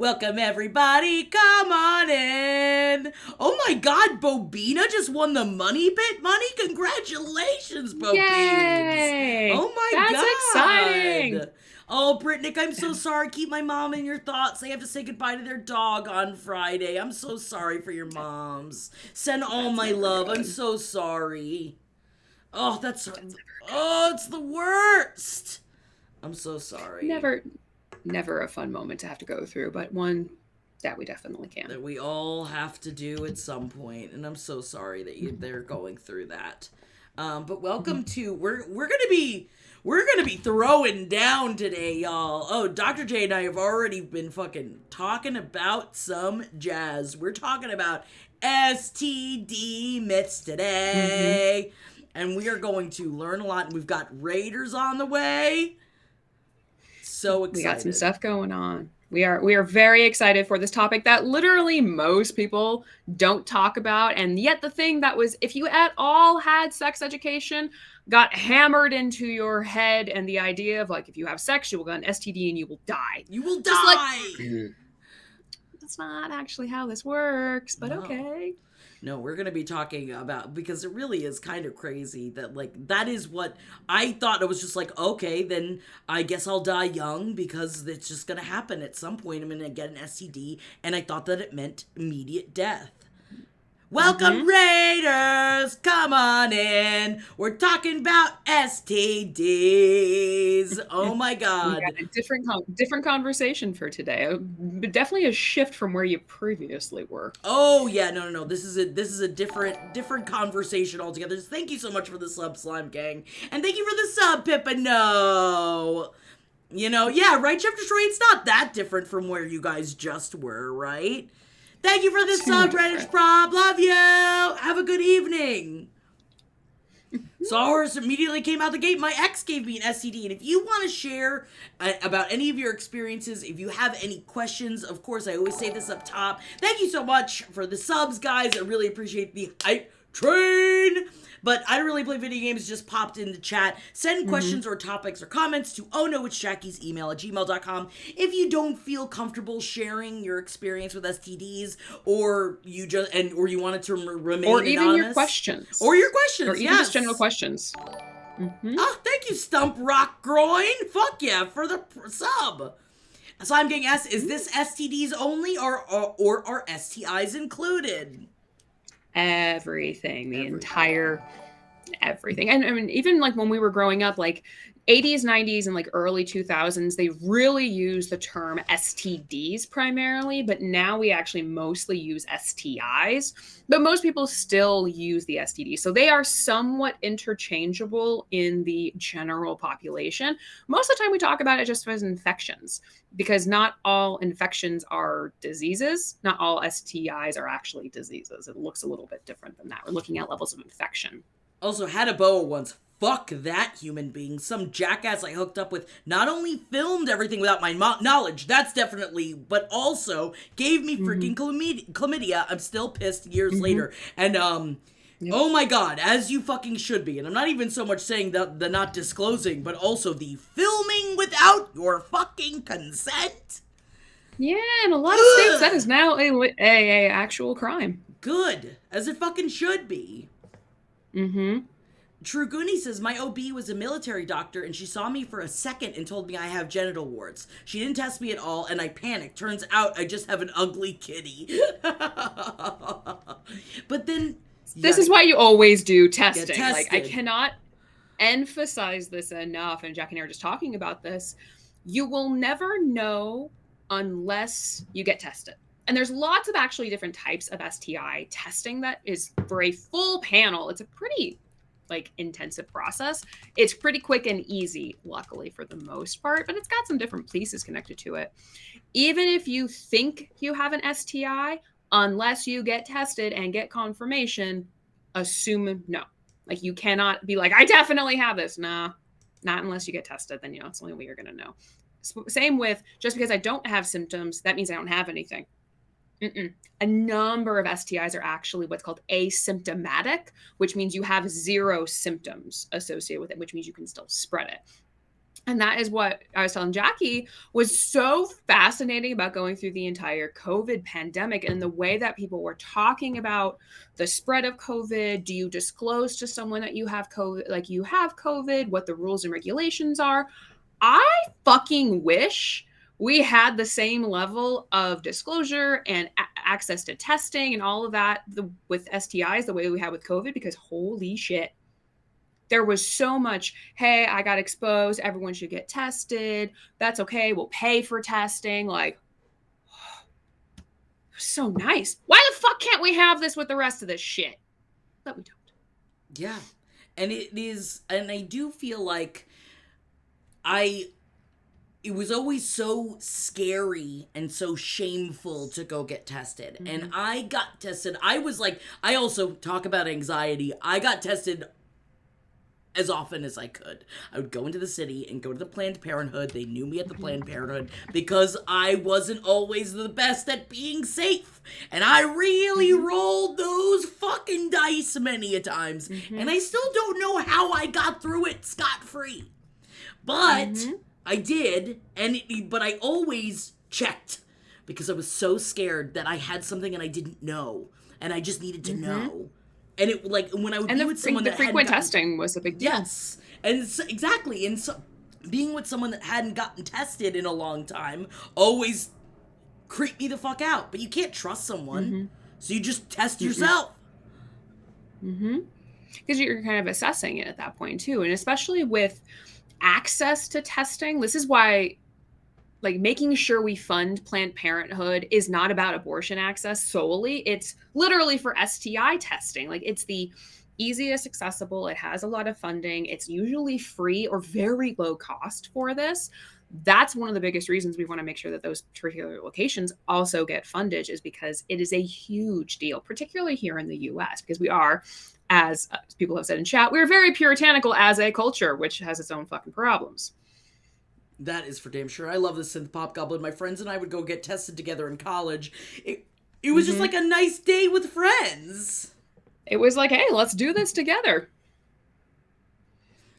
Welcome everybody, come on in. Oh my god, Bobina just won the money pit money. Congratulations, Bobines. Yay! Oh my That's exciting! god. Oh, Brittnick, I'm so sorry. Keep my mom in your thoughts. They have to say goodbye to their dog on Friday. I'm so sorry for your moms. Send all That's my never love. I'm good. so sorry. Oh, That's oh, it's the worst. I'm so sorry. never a fun moment to have to go through, but one that we definitely can. That we all have to do at some point, and I'm so sorry that they're going through that. But welcome to we're gonna be throwing down today, y'all. Oh, Dr. J and I have already been fucking talking about some jazz. We're talking about STD myths Mm-hmm. today, and we are going to learn a lot. And we've got Raiders on the way. So We got some excited. stuff going on. We are very excited for this topic that literally most people don't talk about, and yet the thing that was, if you at all had sex education, got hammered into your head, and the idea of like if you have sex, you will get an STD and you will die. You will Just like die. that's not actually how this works, but No. okay. No, we're going to be talking about, because it really is kind of crazy that, like, that is what I thought. It was just like, okay, then I guess I'll die young because it's just going to happen at some point. I'm going to get an STD. And I thought that it meant immediate death. Welcome, Mm-hmm. Raiders! Come on in. We're talking about STDs. Oh my We god. got a different conversation for today. Definitely a shift from where you previously were. Oh yeah, no. This is a different conversation altogether. Thank you so much for the sub, Slime Gang, and thank you for the sub, Pippa. No, yeah, right, Chef Destroy. It's not that different from where you guys just were, right? Thank you for the So sub, Redditch different. Prob. Love you. Have a good evening. So ours immediately came out the gate. My ex gave me an STD, and if you want to share about any of your experiences, if you have any questions, of course, I always say this up top. Thank you so much for the subs, guys. I really appreciate the hype train. But I don't really play video games, just popped in the chat. Send Mm-hmm. questions or topics or comments to ohnoit'sjackie's email at gmail.com. If you don't feel comfortable sharing your experience with STDs, or or you want it to Or remain even your anonymous, questions, or your or questions, even just general yes. questions. Mm-hmm. Oh, thank you, Stump Rock Groin. Fuck yeah, for the sub. So I'm getting asked, is this STDs only, or are STIs included? Everything, the Everything. entire everything. And I mean, even like when we were growing up, like 80s, 90s, and like early 2000s, they really used the term STDs primarily, but now we actually mostly use STIs. But most people still use the STD. So they are somewhat interchangeable in the general population. Most of the time, we talk about it just as infections because not all infections are diseases. Not all STIs are actually diseases. It looks a little bit different than that. We're looking at levels of infection. Also, had a boa once. Fuck that human being. Some jackass I hooked up with not only filmed everything without my knowledge, that's definitely, but also gave me Mm-hmm. freaking chlamydia. I'm still pissed years Mm-hmm. later. And, Yep. oh my god, as you fucking should be. And I'm not even so much saying the not disclosing, but also the filming without your fucking consent. Yeah, in a lot of states, that Ugh. is now a actual crime. Good. As it fucking should be. Mm-hmm. True Goonie says, my OB was a military doctor and she saw me for a second and told me I have genital warts. She didn't test me at all and I panicked. Turns out I just have an ugly kitty. But then you This gotta is why you always do get testing. Like, I tested. cannot emphasize this enough. And Jack and I are just talking about this. You will never know unless you get tested. And there's lots of actually different types of STI testing that is for a full panel. It's a pretty like intensive process. It's pretty quick and easy, luckily for the most part, but it's got some different pieces connected to it. Even if you think you have an STI, unless you get tested and get confirmation, assume no. Like you cannot be like, I definitely have this. Nah, not unless you get tested. Then it's the only way you're gonna know. Same with just because I don't have symptoms, that means I don't have anything. Mm-mm. A number of STIs are actually what's called asymptomatic, which means you have zero symptoms associated with it, which means you can still spread it. And that is what I was telling Jackie was so fascinating about going through the entire COVID pandemic and the way that people were talking about the spread of COVID. Do you disclose to someone that you have COVID, like you have COVID, what the rules and regulations are? I fucking wish we had the same level of disclosure and access to testing and all of that with STIs the way we had with COVID, because holy shit, there was so much, hey, I got exposed, everyone should get tested, that's okay, we'll pay for testing. Like, so nice. Why the fuck can't we have this with the rest of this shit? But we don't. Yeah. And it is, and I do feel like it was always so scary and so shameful to go get tested. Mm-hmm. And I got tested. I was like, I also talk about anxiety. I got tested as often as I could. I would go into the city and go to the Planned Parenthood. They knew me at the Planned Parenthood because I wasn't always the best at being safe. And I really rolled those fucking dice many a times. And I still don't know how I got through it scot-free. But I did, but I always checked because I was so scared that I had something and I didn't know. And I just needed to know. And it, like, when I would be with someone that hadn't frequent testing was a big deal. Yes. And exactly. And so being with someone that hadn't gotten tested in a long time always creeped me the fuck out. But you can't trust someone. So you just test yourself. Because you're kind of assessing it at that point, too. And especially with access to testing, this is why, like, making sure we fund Planned Parenthood is not about abortion access solely. It's literally for STI testing. Like, it's the easiest accessible. It has a lot of funding. It's usually free or very low cost for this. That's one of the biggest reasons we want to make sure that those particular locations also get funded, is because it is a huge deal, particularly here in the US, because we are, as people have said in chat, we're very puritanical as a culture, which has its own fucking problems. That is for damn sure. I love the synth pop goblin. My friends and I would go get tested together in college. It was just like a nice day with friends. It was like, hey, let's do this together.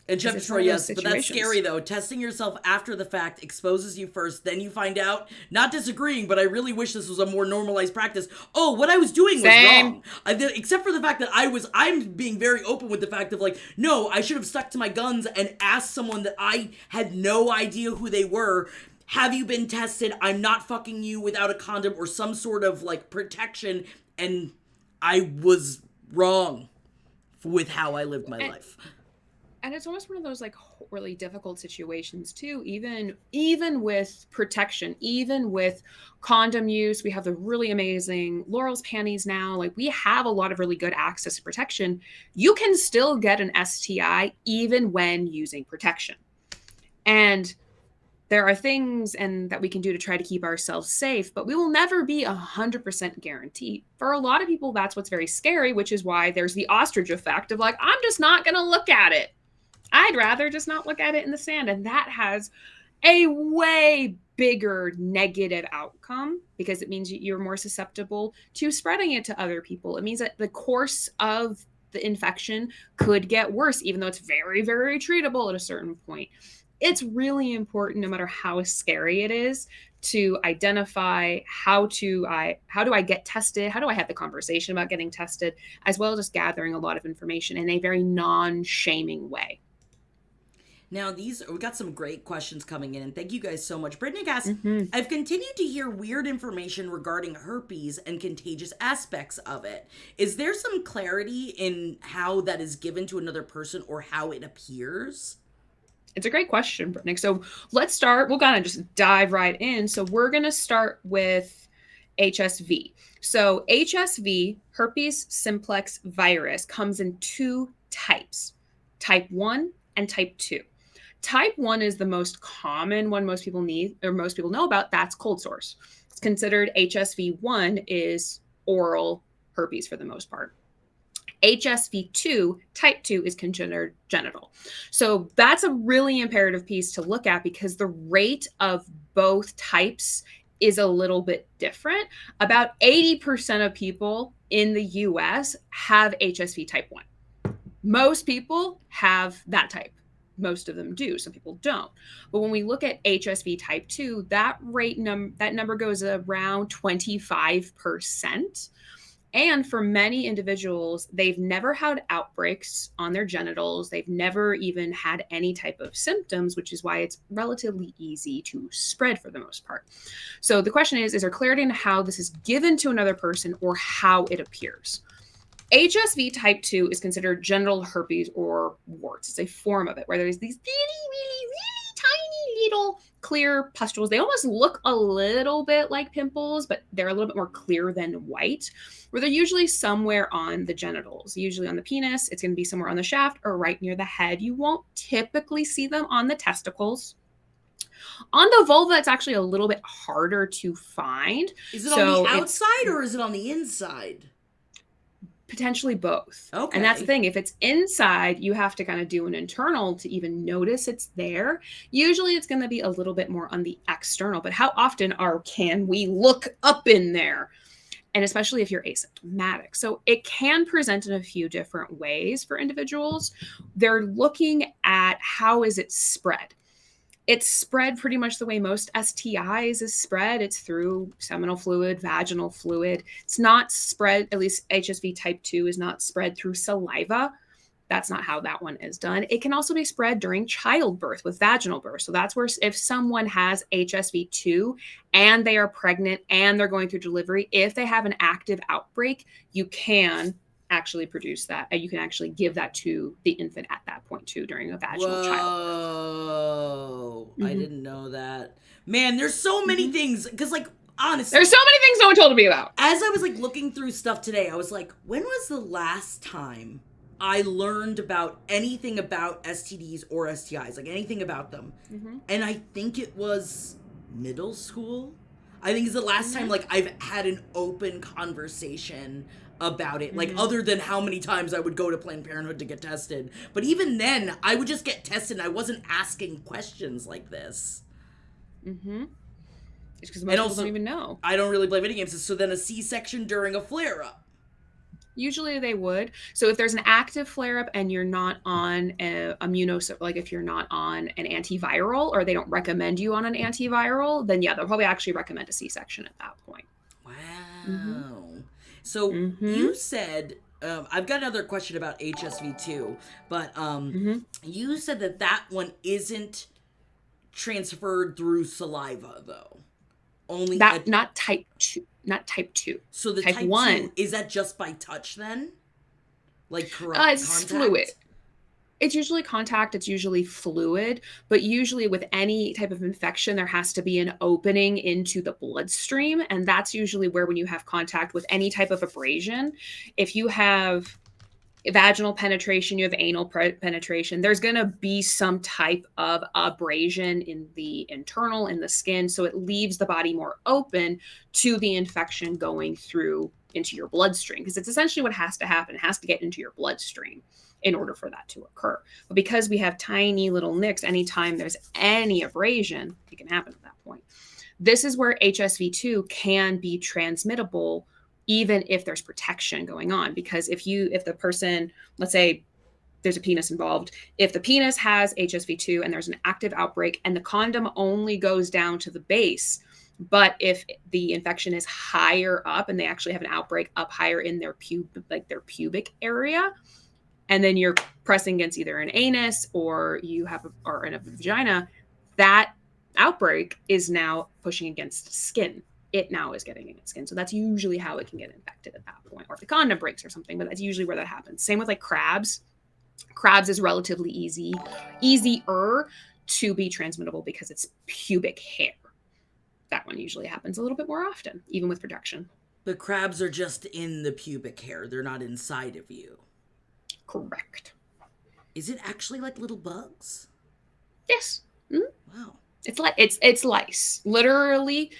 And Chef Troy, yes, but that's scary though. Testing yourself after the fact exposes you first, then you find out. Not disagreeing, but I really wish this was a more normalized practice. Oh, what I was doing was wrong. Except for the fact that I'm being very open with the fact of, like, no, I should have stuck to my guns and asked someone that I had no idea who they were. Have you been tested? I'm not fucking you without a condom or some sort of, like, protection. And I was wrong with how I lived my life. And it's almost one of those, like, really difficult situations too, even with protection, even with condom use. We have the really amazing Laurel's panties now. Like, we have a lot of really good access to protection. You can still get an STI even when using protection. And there are things that we can do to try to keep ourselves safe, but we will never be 100% guaranteed. For a lot of people, that's what's very scary, which is why there's the ostrich effect of, like, I'm just not going to look at it. I'd rather just not look at it in the sand. And that has a way bigger negative outcome, because it means you're more susceptible to spreading it to other people. It means that the course of the infection could get worse, even though it's very, very treatable at a certain point. It's really important, no matter how scary it is, to identify how do I get tested? How do I have the conversation about getting tested, as well as just gathering a lot of information in a very non-shaming way. Now, we got some great questions coming in, and thank you guys so much. Brittany asks, I've continued to hear weird information regarding herpes and contagious aspects of it. Is there some clarity in how that is given to another person or how it appears? It's a great question, Brittany. So let's start. We'll kind of just dive right in. So we're going to start with HSV. So HSV, herpes simplex virus, comes in two types, type 1 and type 2. Type 1 is the most common one most people need, or most people know about. That's cold sores. It's considered HSV1 is oral herpes for the most part. HSV2, type 2, is considered genital. So that's a really imperative piece to look at, because the rate of both types is a little bit different. About 80% of people in the US have HSV type 1. Most people have that type. most of them do. Some people don't. But when we look at HSV type 2, that number goes around 25%. And for many individuals, they've never had outbreaks on their genitals. They've never even had any type of symptoms, which is why it's relatively easy to spread for the most part. So the question is there clarity in how this is given to another person or how it appears? HSV type 2 is considered genital herpes or warts. It's a form of it where there's these really tiny little clear pustules. They almost look a little bit like pimples, but they're a little bit more clear than white, where they're usually somewhere on the genitals, usually on the penis. It's going to be somewhere on the shaft or right near the head. You won't typically see them on the testicles. On the vulva, it's actually a little bit harder to find. Is it on the outside or is it on the inside? Potentially both. Okay. And that's the thing. If it's inside, you have to kind of do an internal to even notice it's there. Usually it's going to be a little bit more on the external, but how often can we look up in there? And especially if you're asymptomatic. So it can present in a few different ways for individuals. They're looking at how is it spread. It's spread pretty much the way most STIs is spread. It's through seminal fluid, vaginal fluid. It's not spread, at least HSV type 2 is not spread through saliva. That's not how that one is done. It can also be spread during childbirth with vaginal birth. So that's where if someone has HSV 2 and they are pregnant and they're going through delivery, if they have an active outbreak, you can actually produce that. And you can actually give that to the infant at that point too during a vaginal childbirth. Whoa. I didn't know that. Man, there's so many things. Because, like, honestly. There's so many things no one told me about. As I was, like, looking through stuff today, I was like, when was the last time I learned about anything about STDs or STIs? Like, anything about them. And I think it was middle school. I think it's the last time, like, I've had an open conversation about it, like, other than how many times I would go to Planned Parenthood to get tested. But even then, I would just get tested and I wasn't asking questions like this. It's because most people don't even know. I don't really play video games. So then a C-section during a flare-up. Usually they would. So if there's an active flare-up and you're not on like if you're not on an antiviral or they don't recommend you on an antiviral, then yeah, they'll probably actually recommend a C-section at that point. Wow. So you said, I've got another question about HSV too, but you said that one isn't transferred through saliva though. Only not type 2. Not type 2. So the type 1 is that just by touch then? Like correct it's contact? Fluid. It's usually contact, it's usually fluid, but usually with any type of infection, there has to be an opening into the bloodstream. And that's usually where when you have contact with any type of abrasion, if you have vaginal penetration, you have anal penetration, there's going to be some type of abrasion in the internal, in the skin. So it leaves the body more open to the infection going through into your bloodstream, because it's essentially what has to happen. It has to get into your bloodstream in order for that to occur. But because we have tiny little nicks, anytime there's any abrasion, it can happen at that point. This is where HSV2 can be transmittable even if there's protection going on. Because if the person, let's say there's a penis involved, if the penis has HSV2 and there's an active outbreak and the condom only goes down to the base, but if the infection is higher up and they actually have an outbreak up higher in their pubic area, and then you're pressing against either an anus or in a vagina, that outbreak is now pushing against skin. It now is getting against skin. So that's usually how it can get infected at that point. Or if the condom breaks or something, but that's usually where that happens. Same with like crabs. Crabs is relatively easier to be transmittable because it's pubic hair. That one usually happens a little bit more often, even with protection. The crabs are just in the pubic hair. They're not inside of you. Correct. Is it actually like little bugs? Yes. Mm-hmm. Wow. It's lice. Literally,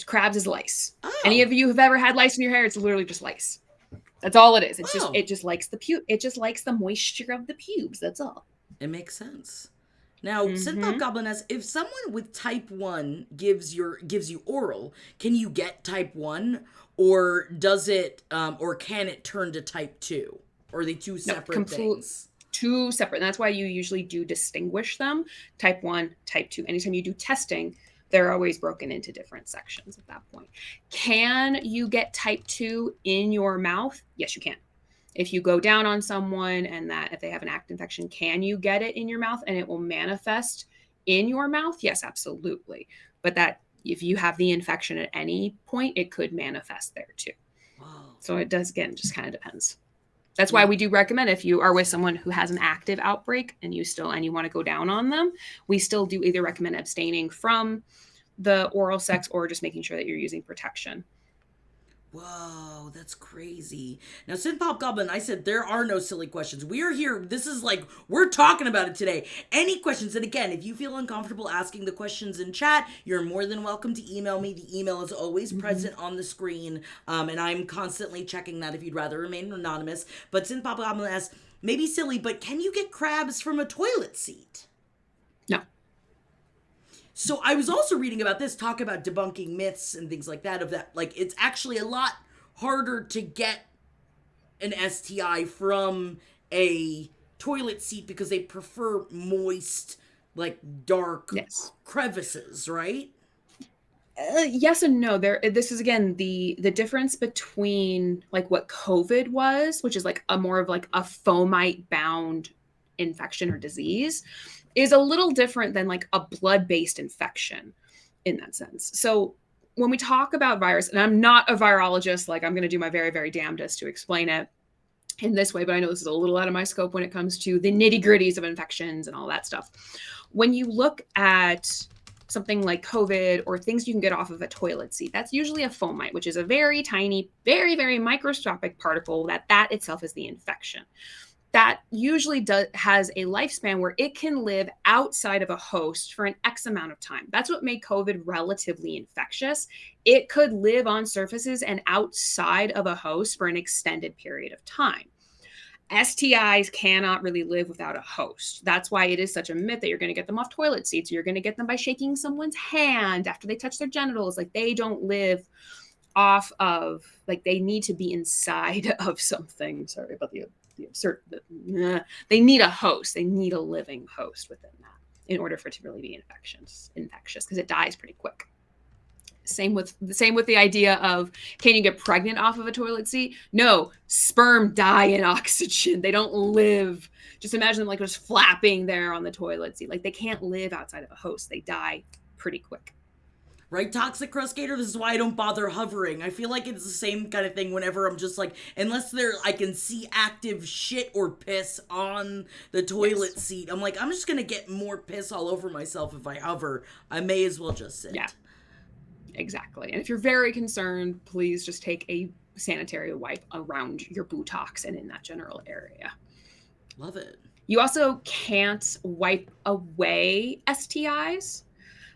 crabs is lice. Oh. Any of you who've ever had lice in your hair, it's literally just lice. That's all it is. It just likes the moisture of the pubes. That's all. It makes sense. Now, Synthpop Goblin asks, if someone with type 1 gives you oral, can you get type 1, or does it or can it turn to type 2? Or are they two separate things? two separate. And that's why you usually do distinguish them, type 1, type 2. Anytime you do testing, they're always broken into different sections at that point. Can you get type 2 in your mouth? Yes, you can. If you go down on someone and that if they have an active infection, can you get it in your mouth and it will manifest in your mouth? Yes, absolutely. But that if you have the infection at any point, it could manifest there too. Wow. So it does, again, just kind of depends. That's why we do recommend if you are with someone who has an active outbreak and you want to go down on them, we still do either recommend abstaining from the oral sex or just making sure that you're using protection. Whoa, that's crazy. Now, Synth Pop Goblin, I said there are no silly questions. We are here. This is like, we're talking about it today. Any questions? And again, if you feel uncomfortable asking the questions in chat, you're more than welcome to email me. The email is always present on the screen. And I'm constantly checking that if you'd rather remain anonymous. But Synth Pop Goblin asks, maybe silly, but can you get crabs from a toilet seat? No. So I was also reading about this, talk about debunking myths and things like that, of that, like, it's actually a lot harder to get an STI from a toilet seat because they prefer moist, like, dark crevices, right? Yes and no. This is again the difference between like what COVID was, which is like a more of like a fomite bound infection or disease, is a little different than like a blood-based infection in that sense. So when we talk about virus, and I'm not a virologist, like I'm going to do my very, very damnedest to explain it in this way, but I know this is a little out of my scope when it comes to the nitty-gritties of infections and all that stuff. When you look at something like COVID or things you can get off of a toilet seat, that's usually a fomite, which is a very tiny, very, very microscopic particle that itself is the infection. That usually has a lifespan where it can live outside of a host for an X amount of time. That's what made COVID relatively infectious. It could live on surfaces and outside of a host for an extended period of time. STIs cannot really live without a host. That's why it is such a myth that you're going to get them off toilet seats. You're going to get them by shaking someone's hand after they touch their genitals. Like they don't live off of, like they need to be inside of something. Sorry about the absurd. They need a host. They need a living host within that in order for it to really be infectious because it dies pretty quick. Same with the idea of, can you get pregnant off of a toilet seat? No, sperm die in oxygen. They don't live. Just imagine them like just flapping there on the toilet seat. Like they can't live outside of a host. They die pretty quick. Right, Toxic Crustgator? This is why I don't bother hovering. I feel like it's the same kind of thing whenever I'm just like, unless I can see active shit or piss on the toilet seat, I'm like, I'm just gonna get more piss all over myself if I hover. I may as well just sit. Yeah. Exactly. And if you're very concerned, please just take a sanitary wipe around your buttocks and in that general area. Love it. You also can't wipe away STIs.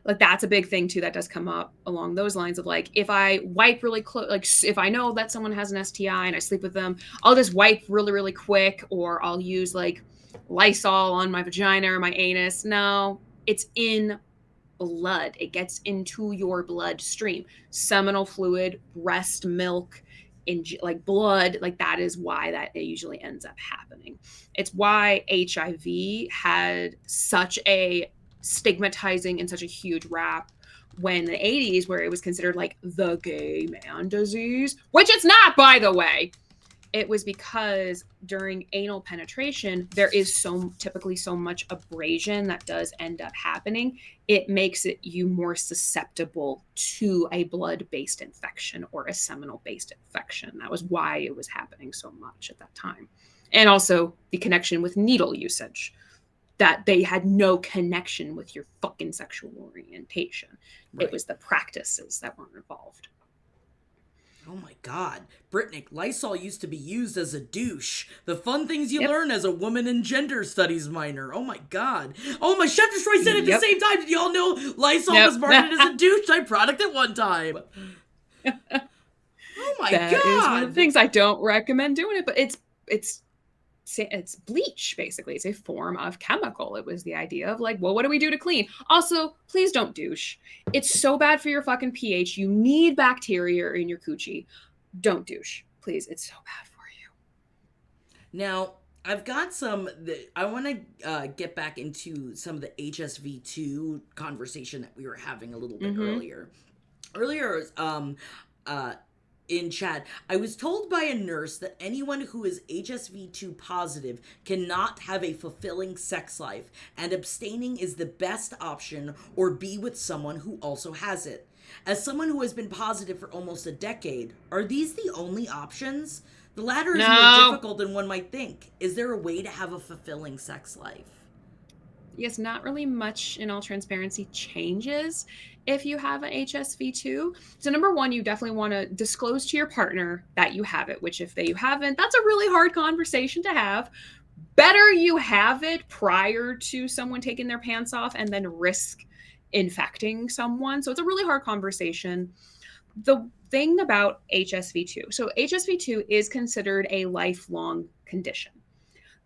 Like that's a big thing too that does come up along those lines of like, if I wipe really close, like if I know that someone has an STI and I sleep with them, I'll just wipe really, really quick, or I'll use like Lysol on my vagina or my anus. No, it's in blood. It gets into your bloodstream. Seminal fluid, breast milk, like blood, like that is why that it usually ends up happening. It's why HIV had such a stigmatizing and such a huge rap when the 80s, where it was considered like the gay man disease, which it's not, by the way. It was because during anal penetration, there is typically so much abrasion that does end up happening. It makes you more susceptible to a blood-based infection or a seminal-based infection. That was why it was happening so much at that time. And also the connection with needle usage, that they had no connection with your fucking sexual orientation. Right. It was the practices that weren't involved. Oh my God. Brittnick, Lysol used to be used as a douche. The fun things you learn as a woman in gender studies minor. Oh my God. Oh, my Chef Destroy said at the same time. Did y'all know Lysol was marketed as a douche type product at one time? Oh my God. That is one of the things. I don't recommend doing it, but it's bleach, basically. It's a form of chemical. It was the idea of like, well, what do we do to clean? Also, please don't douche. It's so bad for your fucking pH. You need bacteria in your coochie. Don't douche. Please. It's so bad for you. Now, I've got some. I want to get back into some of the HSV2 conversation that we were having a little bit Mm-hmm. earlier. Earlier, uh, in chat, I was told by a nurse that anyone who is HSV2 positive cannot have a fulfilling sex life, and abstaining is the best option, or be with someone who also has it. As someone who has been positive for almost a decade, are these the only options? The latter is more No. difficult than one might think. Is there a way to have a fulfilling sex life? Yes, not really much, in all transparency, changes if you have an HSV2. So, number one, you definitely want to disclose to your partner that you have it, which, if you haven't, that's a really hard conversation to have. Better you have it prior to someone taking their pants off and then risk infecting someone. So, it's a really hard conversation. The thing about HSV2, so HSV2 is considered a lifelong condition.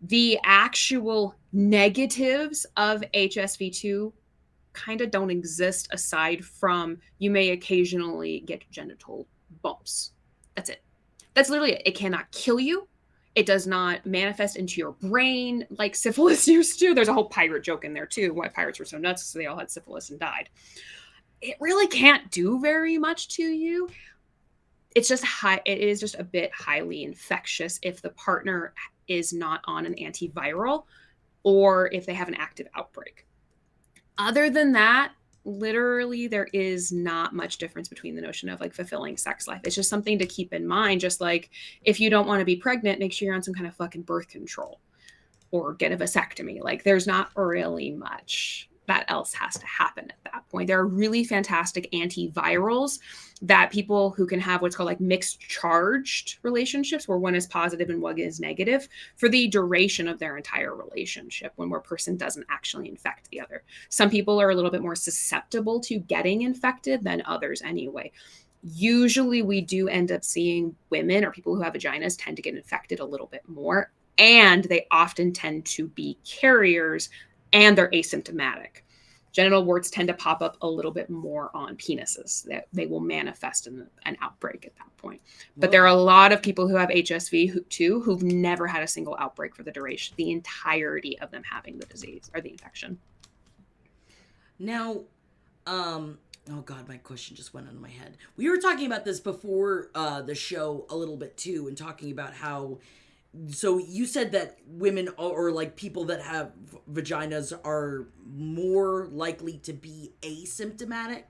The actual negatives of HSV2 kind of don't exist, aside from you may occasionally get genital bumps. That's it. That's literally it. It cannot kill you. It does not manifest into your brain like syphilis used to. There's a whole pirate joke in there too, why pirates were so nuts, so they all had syphilis and died. It really can't do very much to you. It's just it is just a bit highly infectious if the partner is not on an antiviral, or if they have an active outbreak. Other than that, literally there is not much difference between the notion of like fulfilling sex life. It's just something to keep in mind. Just like if you don't want to be pregnant, make sure you're on some kind of fucking birth control or get a vasectomy. Like there's not really much that else has to happen at that point. There are really fantastic antivirals that people who can have what's called like mixed charged relationships, where one is positive and one is negative, for the duration of their entire relationship, when one person doesn't actually infect the other. Some people are a little bit more susceptible to getting infected than others anyway. Usually we do end up seeing women or people who have vaginas tend to get infected a little bit more, and they often tend to be carriers, and they're asymptomatic. Genital warts tend to pop up a little bit more on penises. That they will manifest in an outbreak at that point. But there are a lot of people who have HSV too who've never had a single outbreak for the duration, the entirety of them having the disease or the infection. Now, oh God, my question just went out of my head. We were talking about this before the show a little bit too, and talking about how, so you said that women or like people that have vaginas are more likely to be asymptomatic.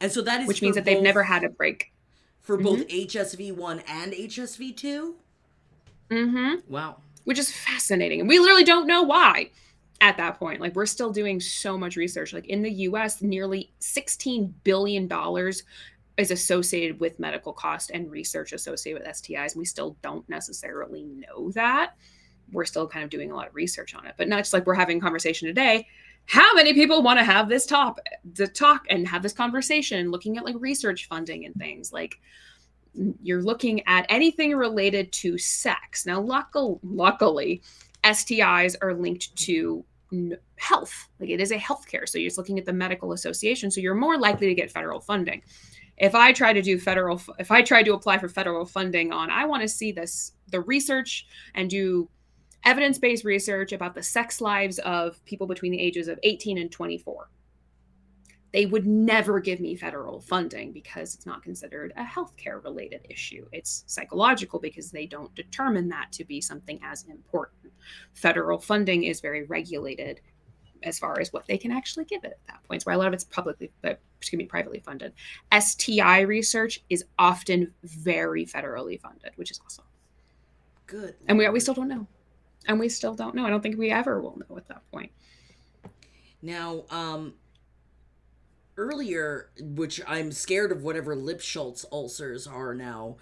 And so that is, which means that they've never had a break. For both HSV1 and HSV2? Mm-hmm. Wow. Which is fascinating. And we literally don't know why at that point. Like, we're still doing so much research. Like, in the US, nearly $16 billion is associated with medical cost and research associated with STIs. And we still don't necessarily know that. We're still kind of doing a lot of research on it. But not just like we're having a conversation today. How many people want to have this talk and have this conversation, looking at like research funding and things? Like, you're looking at anything related to sex. Now, luckily, STIs are linked to health. Like, it is a healthcare. So you're just looking at the medical association. So you're more likely to get federal funding. If I try to apply for federal funding on, I want to see the research and do evidence-based research about the sex lives of people between the ages of 18 and 24. They would never give me federal funding because it's not considered a healthcare related issue. It's psychological because they don't determine that to be something as important. Federal funding is very regulated as far as what they can actually give it at that point. It's why a lot of it's privately funded. STI research is often very federally funded, which is awesome. Good. And we still don't know. And we still don't know. I don't think we ever will know at that point. Now, earlier, which I'm scared of whatever lip Schultz ulcers are now,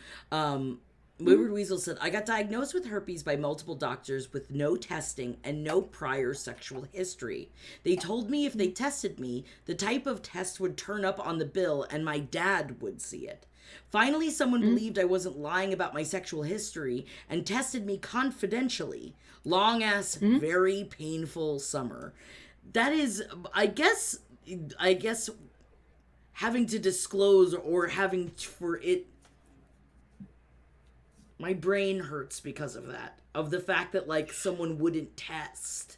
Wayward Weasel said, I got diagnosed with herpes by multiple doctors with no testing and no prior sexual history. They told me if they tested me, the type of test would turn up on the bill and my dad would see it. Finally, someone believed I wasn't lying about my sexual history and tested me confidentially. Long ass, very painful summer. That is, I guess having to disclose or having for it My brain hurts because of that. Of the fact that, like, someone wouldn't test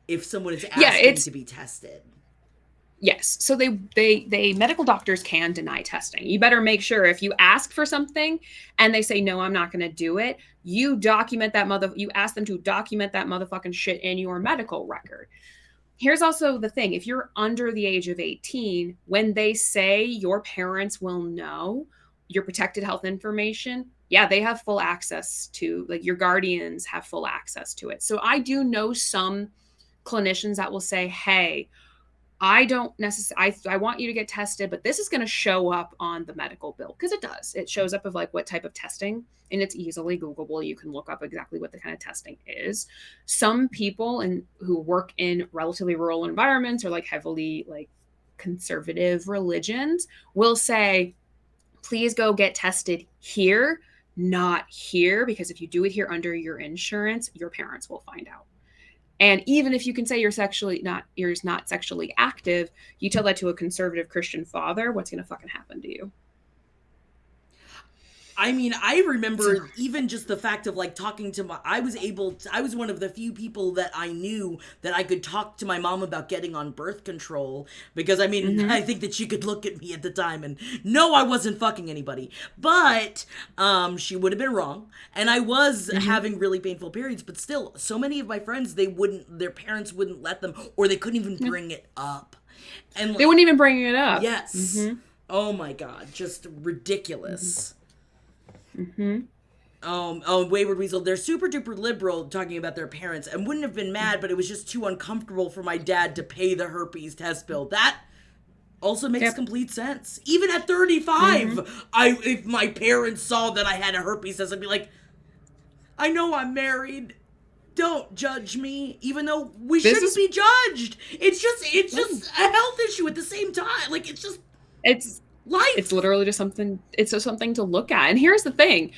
if someone is asking to be tested. Yes. So they medical doctors can deny testing. You better make sure if you ask for something and they say, no, I'm not going to do it, you document that you ask them to document that motherfucking shit in your medical record. Here's also the thing. If you're under the age of 18, when they say your parents will know your protected health information, yeah, they have full access to, like, your guardians have full access to it. So I do know some clinicians that will say, hey, I don't necessarily, I want you to get tested, but this is going to show up on the medical bill, because it does. It shows up of like what type of testing, and it's easily Googleable. You can look up exactly what the kind of testing is. Some people who work in relatively rural environments or like heavily like conservative religions will say, please go get tested here, not here, because if you do it here under your insurance, your parents will find out. And even if you can say you're not sexually active, you tell that to a conservative Christian father, what's going to fucking happen to you? I mean, I remember even just the fact of like talking to I was one of the few people that I knew that I could talk to my mom about getting on birth control, because I mean, I think that she could look at me at the time and no, I wasn't fucking anybody, but she would have been wrong. And I was having really painful periods, but still, so many of my friends, their parents wouldn't let them, or they couldn't even bring it up. And like, they wouldn't even bring it up. Yes. Oh my God. Just ridiculous. Wayward Weasel, they're super duper liberal talking about their parents and wouldn't have been mad, but it was just too uncomfortable for my dad to pay the herpes test bill. That also makes complete sense. Even at 35, if my parents saw that I had a herpes test, I'd be like, I know I'm married. Don't judge me, even though we shouldn't be judged. It's just a health issue at the same time. Like, it's life. It's literally just something to look at. And here's the thing.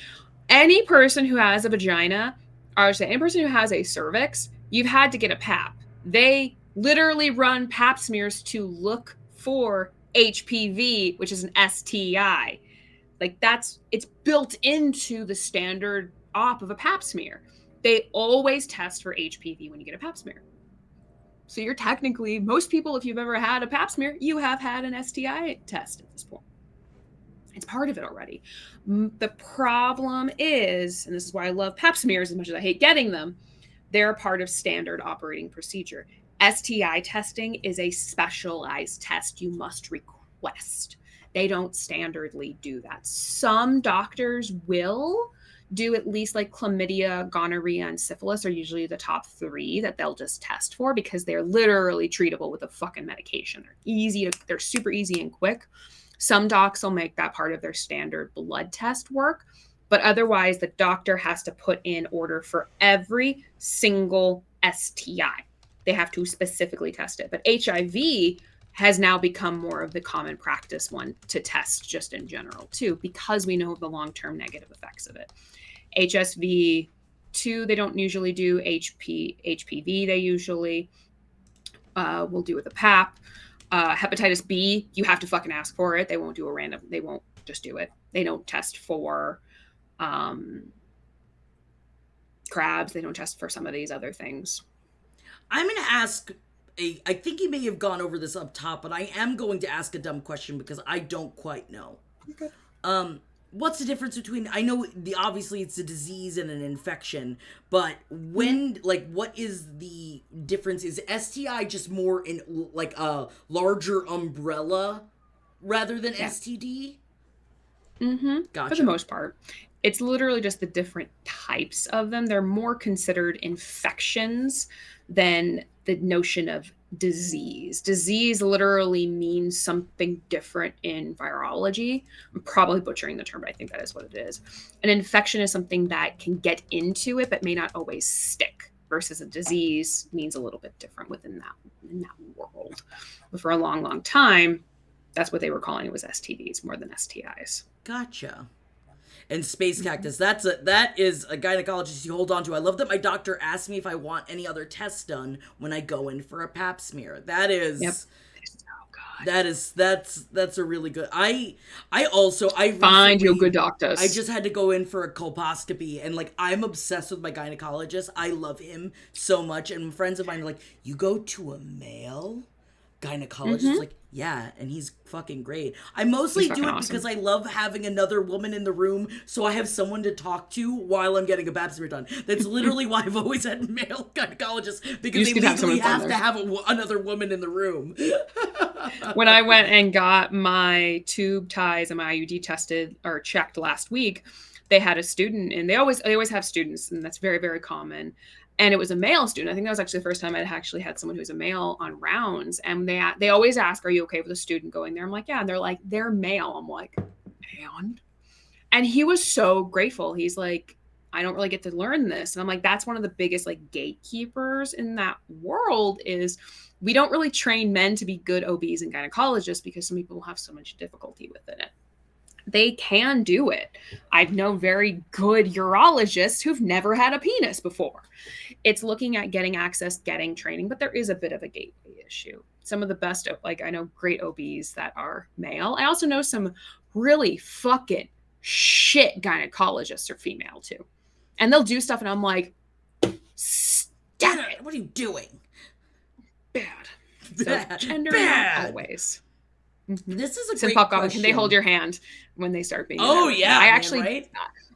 Any person who has a vagina, or I would say any person who has a cervix, you've had to get a pap. They literally run pap smears to look for HPV, which is an STI. Like, it's built into the standard op of a pap smear. They always test for HPV when you get a pap smear. So you're technically, most people, if you've ever had a pap smear, you have had an STI test at this point. It's part of it already. The problem is, and this is why I love pap smears as much as I hate getting them, they're a part of standard operating procedure. STI testing is a specialized test you must request. They don't standardly do that. Some doctors will do at least like chlamydia, gonorrhea, and syphilis are usually the top 3 that they'll just test for, because they're literally treatable with a fucking medication. They're super easy and quick. Some docs will make that part of their standard blood test work, but otherwise the doctor has to put in order for every single STI. They have to specifically test it. But HIV has now become more of the common practice one to test just in general too, because we know the long-term negative effects of it. HSV-2, they don't usually do. HPV, they usually will do with a PAP. Hepatitis B, you have to fucking ask for it. They won't just do it. They don't test for crabs. They don't test for some of these other things. I'm going to ask, I think you may have gone over this up top, but I am going to ask a dumb question because I don't quite know. Okay. What's the difference between, I know obviously it's a disease and an infection, but what is the difference? Is STI just more in like a larger umbrella rather than STD? Gotcha. For the most part. It's literally just the different types of them. They're more considered infections than the notion of disease. Disease literally means something different in virology. I'm probably butchering the term, but I think that is what it is. An infection is something that can get into it, but may not always stick, versus a disease means a little bit different in that world. But for a long, long time, that's what they were calling it, was STDs more than STIs. Gotcha. And Space Cactus, that is a gynecologist you hold on to. I love that my doctor asked me if I want any other tests done when I go in for a pap smear. That is... Yep. So good. That's a really good. I Find your recently, good doctors. I just had to go in for a colposcopy, and like I'm obsessed with my gynecologist. I love him so much, and friends of mine are like, "You go to a male gynecologist?" Like, yeah, and he's fucking great. I mostly He's do fucking it awesome. because I love having another woman in the room, so I have someone to talk to while I'm getting a pap smear done. That's literally why I've always had male gynecologists, because they just need to have legally someone fun have there. to have another woman in the room. When I went and got my tube ties and my IUD tested or checked last week, they had a student, and they always have students, and that's very, very common. And it was a male student. I think that was actually the first time I'd actually had someone who was a male on rounds. And they always ask, "Are you okay with a student going there?" I'm like, "Yeah." And they're like, "They're male." I'm like, and he was so grateful. He's like, "I don't really get to learn this." And I'm like, that's one of the biggest like gatekeepers in that world is we don't really train men to be good OBs and gynecologists because some people have so much difficulty with it. They can do it. I know very good urologists who've never had a penis before. It's looking at getting access, getting training, but there is a bit of a gateway issue. Some of the best, like I know great OBs that are male. I also know some really fucking shit gynecologists are female too. And they'll do stuff and I'm like, stop it. What are you doing? Bad. Bad. So gender Bad. not always. This is a Sim great Pop question. Goblin, can they hold your hand when they start being? Oh yeah, I man, actually, right?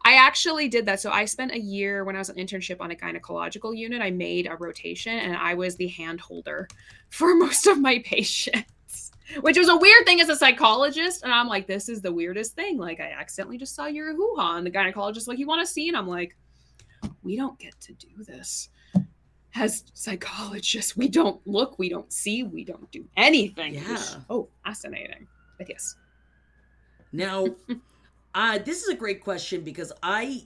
I actually did that. So I spent a year when I was an internship on a gynecological unit. I made a rotation, and I was the hand holder for most of my patients, which was a weird thing as a psychologist. And I'm like, this is the weirdest thing. Like, I accidentally just saw your hoo-ha, and the gynecologist like, "You want to see?" And I'm like, we don't get to do this. As psychologists, we don't look, we don't see, we don't do anything. Yeah. Oh, fascinating. But yes. Now, this is a great question because I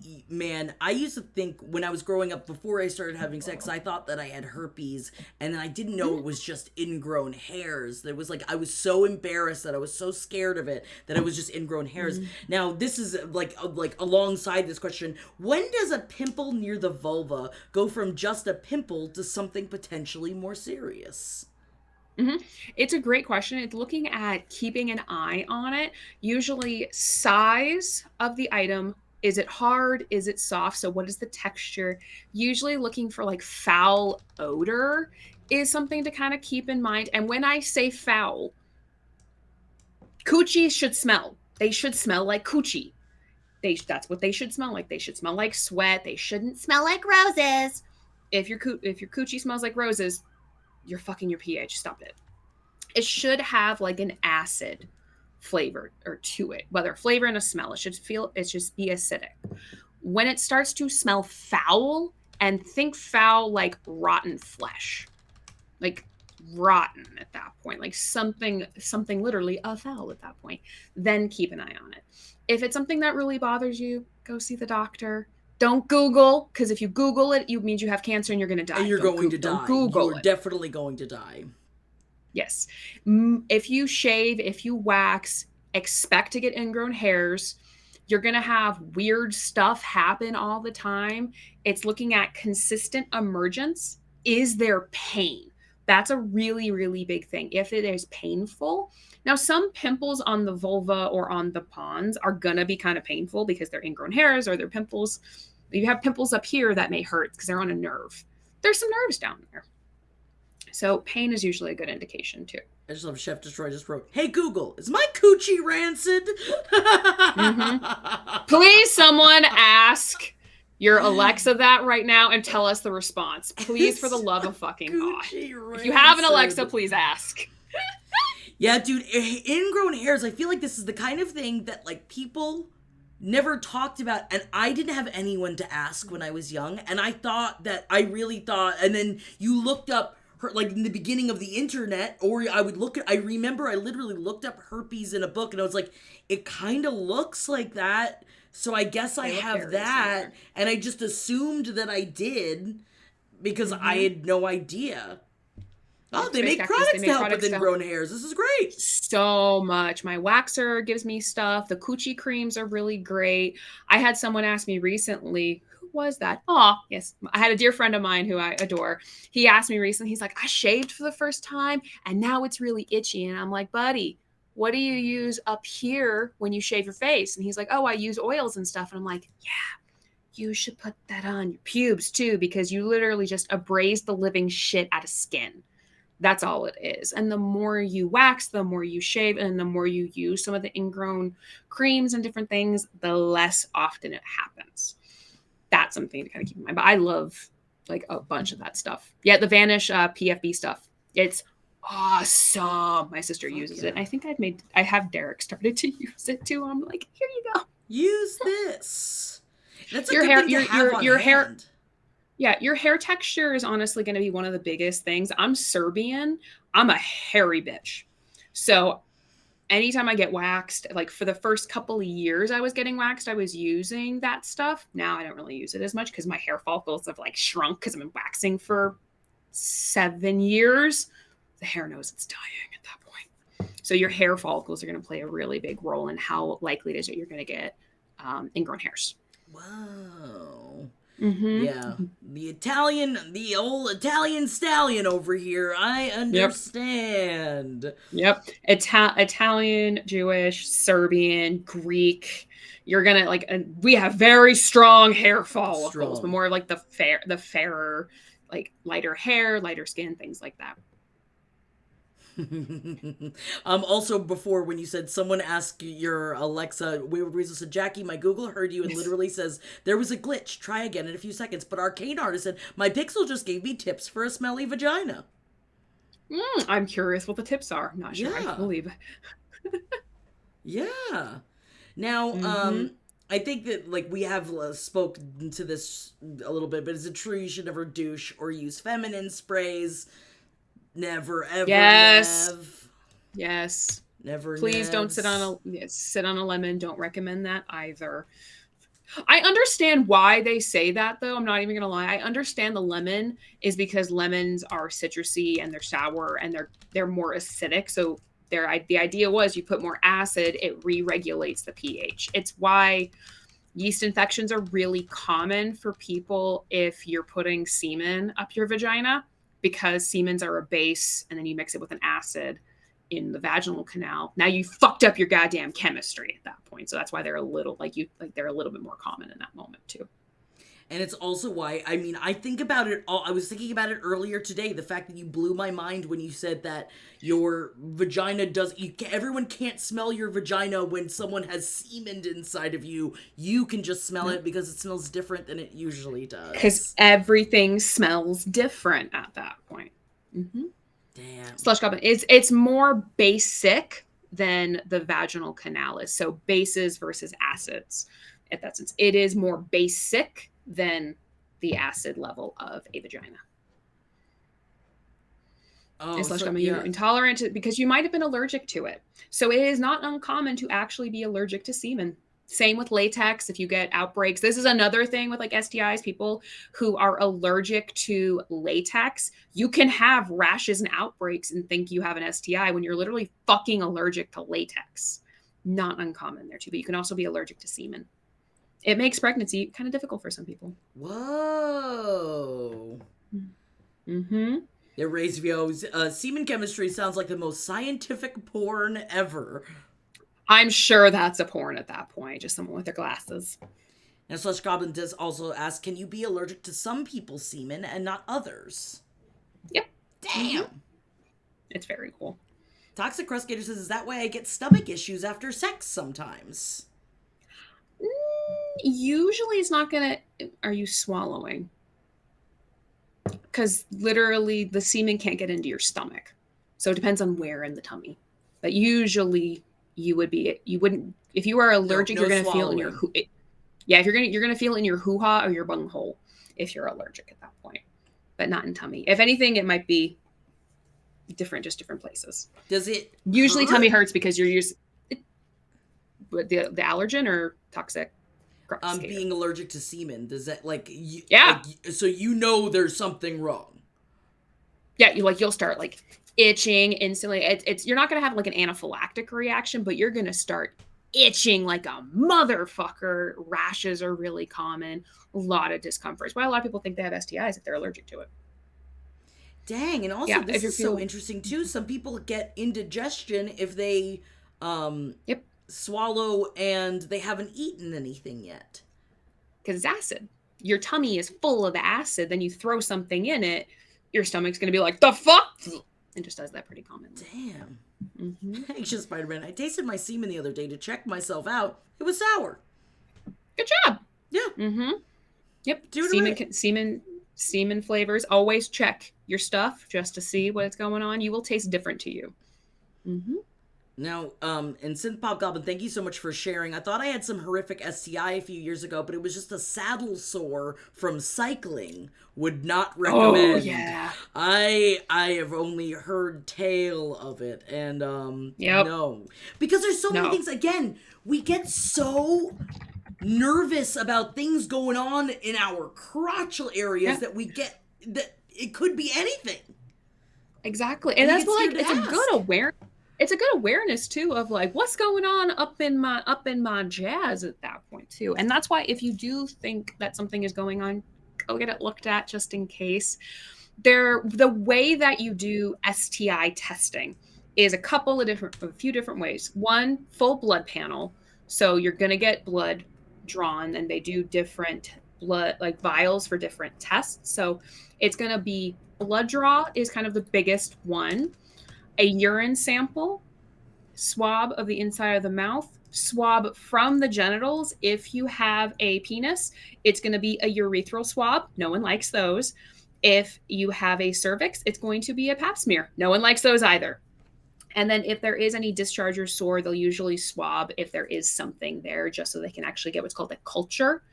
used to think when I was growing up, before I started having sex, I thought that I had herpes, and then I didn't know it was just ingrown hairs. There was like, I was so embarrassed that I was so scared of it that it was just ingrown hairs. Now, this is like alongside this question, when does a pimple near the vulva go from just a pimple to something potentially more serious? It's a great question. It's looking at keeping an eye on it. Usually, size of the item. Is it hard? Is it soft? So, what is the texture? Usually, looking for like foul odor is something to kind of keep in mind. And when I say foul, coochie should smell. They should smell like coochie. That's what they should smell like. They should smell like sweat. They shouldn't smell like roses. If your coochie smells like roses, you're fucking your pH. Stop it. It should have like an acid flavor or to it, whether flavor and a smell. It should be acidic. When it starts to smell foul, and think foul like rotten flesh, like rotten at that point, like something literally foul at that point, then keep an eye on it. If it's something that really bothers you, go see the doctor. Don't Google, because if you Google it, it means you have cancer and you're going to die. And you're going to die. Don't Google You're definitely going to die. Yes. If you shave, if you wax, expect to get ingrown hairs. You're going to have weird stuff happen all the time. It's looking at consistent emergence. Is there pain? That's a really, really big thing. If it is painful. Now, some pimples on the vulva or on the pons are going to be kind of painful because they're ingrown hairs or they're pimples. If you have pimples up here, that may hurt because they're on a nerve. There's some nerves down there. So pain is usually a good indication too. I just love Chef Destroy just wrote, "Hey Google, is my coochie rancid?" Please, someone ask your Alexa that right now and tell us the response. Please, for the love of fucking God. If you have an Alexa, please ask. Yeah, dude, ingrown hairs, I feel like this is the kind of thing that like people never talked about, and I didn't have anyone to ask when I was young, and I really thought, and then you looked up like in the beginning of the internet, or I remember I literally looked up herpes in a book, and I was like, it kind of looks like that, so I guess I have that, and I just assumed that I did, because I had no idea. Oh, they Space make cactus. They products to make help with products to ingrown hairs. This is great. so much. My waxer gives me stuff. The coochie creams are really great. I had someone ask me recently, who was that? Oh, yes. I had a dear friend of mine who I adore. He asked me recently, he's like, I shaved for the first time and now it's really itchy. And I'm like, buddy, what do you use up here when you shave your face? And he's like, oh, I use oils and stuff. And I'm like, yeah, you should put that on your pubes too, because you literally just abrase the living shit out of skin. That's all it is. And the more you wax, the more you shave, and the more you use some of the ingrown creams and different things, the less often it happens. That's something to kind of keep in mind. But I love like a bunch of that stuff. Yeah, the Vanish PFB stuff. It's awesome. My sister uses it. I have Derek started to use it too. I'm like, here you go. Use this. That's a Your good hair, thing to have on your hand. hair. Yeah, your hair texture is honestly going to be one of the biggest things. I'm Serbian. I'm a hairy bitch. So anytime I get waxed, like for the first couple of years I was getting waxed, I was using that stuff. Now I don't really use it as much because my hair follicles have like shrunk because I've been waxing for 7 years. The hair knows it's dying at that point. So your hair follicles are going to play a really big role in how likely it is that you're going to get ingrown hairs. Wow. Mm-hmm. Yeah. The old Italian stallion over here. I understand. Yep. Italian, Jewish, Serbian, Greek. You're going to like, we have very strong hair follicles, but more of like the fairer, like lighter hair, lighter skin, things like that. Also before when you said someone asked your Alexa, Wayward Weasel said, Jackie, my Google heard you and literally says there was a glitch. Try again in a few seconds. But Arcane Artist said, my Pixel just gave me tips for a smelly vagina. I'm curious what the tips are. Not sure. Yeah. I believe. Yeah. Now, I think that like we have spoken to this a little bit, but is it true you should never douche or use feminine sprays? Never ever. Yes. Nev. Yes. Never. Please don't sit on a lemon. Don't recommend that either. I understand why they say that though. I'm not even gonna lie. I understand the lemon is because lemons are citrusy and they're sour and they're more acidic. So the idea was you put more acid, it re-regulates the pH. It's why yeast infections are really common for people if you're putting semen up your vagina, because semens are a base and then you mix it with an acid in the vaginal canal. Now you fucked up your goddamn chemistry at that point. So that's why they're a little they're a little bit more common in that moment too. And it's also why, I mean, I think about it I was thinking about it earlier today, the fact that you blew my mind when you said that your vagina everyone can't smell your vagina when someone has semen inside of you. You can just smell it because it smells different than it usually does. Because everything smells different at that point. Mm-hmm. Damn. Slush goblin. It's more basic than the vaginal canal is. So bases versus acids. At that sense, it is more basic than the acid level of a vagina. Oh, slush goblin, you're intolerant because you might have been allergic to it. So it is not uncommon to actually be allergic to semen. Same with latex. If you get outbreaks, this is another thing with like STIs, people who are allergic to latex, you can have rashes and outbreaks and think you have an STI when you're literally fucking allergic to latex. Not uncommon there too, but you can also be allergic to semen. It makes pregnancy kind of difficult for some people. Whoa. Mm-hmm. Yeah, Razvio, semen chemistry sounds like the most scientific porn ever. I'm sure that's a porn at that point, just someone with their glasses. And Slush Goblin does also ask, can you be allergic to some people's semen and not others? Yep. Damn. Mm-hmm. It's very cool. Toxic Crustgator says, is that why I get stomach issues after sex sometimes? Usually it's not gonna. Are you swallowing? Because literally the semen can't get into your stomach, so it depends on where in the tummy. But usually you wouldn't. If you are allergic, you're gonna feel in your you're gonna feel in your hoo-ha or your bunghole if you're allergic at that point, but not in tummy. If anything, it might be different places. Does it usually hurt? Tummy hurts because you're used the allergen or toxic? Being allergic to semen, does that yeah? so you know there's something wrong. Yeah, you'll start like itching instantly. You're not gonna have like an anaphylactic reaction, but you're gonna start itching like a motherfucker. Rashes are really common. A lot of discomfort. It's why a lot of people think they have STIs if they're allergic to it. Dang, and also Yeah, this if you is so feel interesting too. Some people get indigestion if they yep, swallow and they haven't eaten anything yet. because it's acid. Your tummy is full of acid. Then you throw something in it, your stomach's gonna be like the fuck, and just does that pretty commonly. Damn. Mm-hmm. Anxious Spider-Man. I tasted my semen the other day to check myself out. It was sour. Good job. Yeah. Mm-hmm. Yep. Doing right. Semen flavors. Always check your stuff just to see what's going on. You will taste different to you. Mm-hmm. Now, and Synth Pop Goblin, thank you so much for sharing. I thought I had some horrific STI a few years ago, but it was just a saddle sore from cycling. Would not recommend. Oh, yeah. I have only heard tale of it, and Yep. no. Because there's so many things, again, we get so nervous about things going on in our crotchal areas that we get, that it could be anything. Exactly. And that's what, like, it's a good awareness. It's a good awareness too of like what's going on up in my jazz at that point too. And that's why if you do think that something is going on, go get it looked at just in case. The way that you do STI testing is a few different ways. One, full blood panel. So you're going to get blood drawn and they do different blood, like vials for different tests. So it's going to be blood draw is kind of the biggest one. A urine sample, swab of the inside of the mouth, swab from the genitals. If you have a penis, it's going to be a urethral swab. No one likes those. If you have a cervix, it's going to be a pap smear. No one likes those either. And then if there is any discharge or sore, they'll usually swab if there is something there, just so they can actually get what's called a culture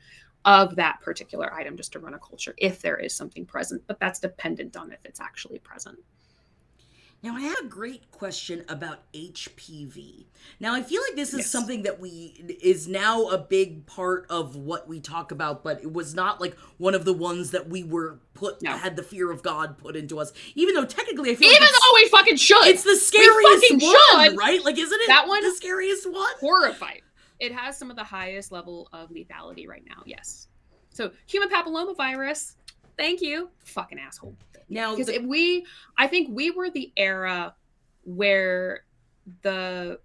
of that particular item, just to run a culture if there is something present. But that's dependent on if it's actually present. Now, I have a great question about HPV. Now, I feel like this is something that is now a big part of what we talk about, but it was not like one of the ones that we were had the fear of God put into us. Even though technically I feel even though we fucking should. It's the scariest one, right? Like, isn't it that one the scariest one? Horrified. It has some of the highest level of lethality right now, yes. So, human papillomavirus, thank you. Fucking asshole. Now, because I think we were the era where the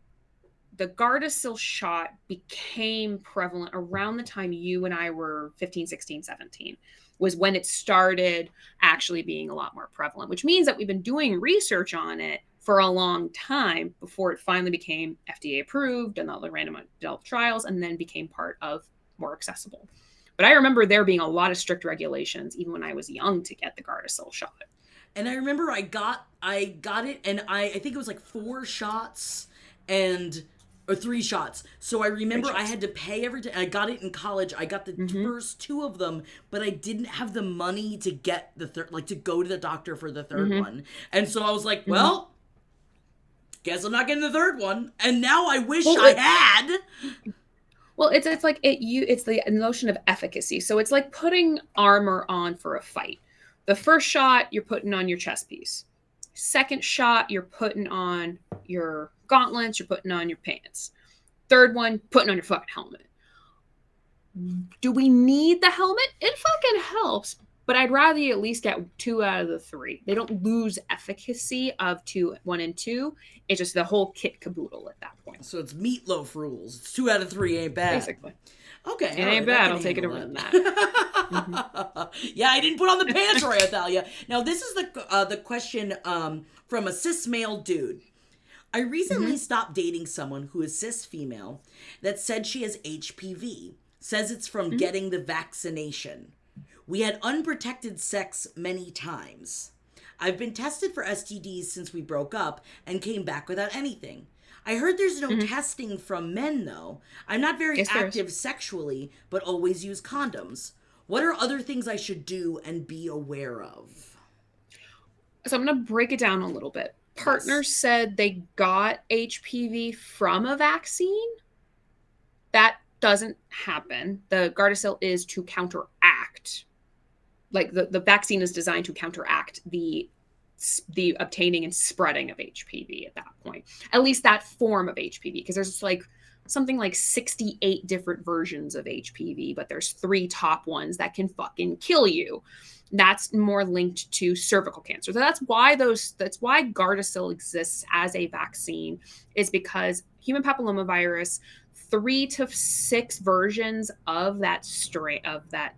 Gardasil shot became prevalent around the time you and I were 15, 16, 17, was when it started actually being a lot more prevalent, which means that we've been doing research on it for a long time before it finally became FDA approved and all the randomized adult trials and then became part of more accessible. But I remember there being a lot of strict regulations, even when I was young, to get the Gardasil shot. And I remember I got it, and I think it was like 4 shots or 3 shots. So I remember I had to pay every time. I got it in college. I got the first 2 of them, but I didn't have the money to get the third, like to go to the doctor for the third one. And so I was like, well, guess I'm not getting the third one. And now I wish I had. Well, it's like it's the notion of efficacy. So it's like putting armor on for a fight. The first shot, you're putting on your chest piece. Second shot, you're putting on your gauntlets, you're putting on your pants. Third one, putting on your fucking helmet. Do we need the helmet? It fucking helps, but I'd rather you at least get 2 out of the 3. They don't lose efficacy of 1 and 2. It's just the whole kit caboodle at that point. So it's meatloaf rules. It's 2 out of 3 ain't bad. Basically. Okay. It ain't bad. I'll take it over than that. Yeah, I didn't put on the pants right, Athalia. Now, this is the question from a cis male dude. I recently stopped dating someone who is cis female that said she has HPV. Says it's from getting the vaccination. We had unprotected sex many times. I've been tested for STDs since we broke up and came back without anything. I heard there's no testing from men, though. I'm not very active sexually, but always use condoms. What are other things I should do and be aware of? So I'm going to break it down a little bit. Partners said they got HPV from a vaccine. That doesn't happen. The Gardasil is to counteract. Like the vaccine is designed to counteract the the obtaining and spreading of HPV at that point. At least that form of HPV, because there's like something like 68 different versions of HPV, but there's 3 top ones that can fucking kill you. That's more linked to cervical cancer. So that's why Gardasil exists as a vaccine, is because human papillomavirus, 3 to 6 versions of that strain of that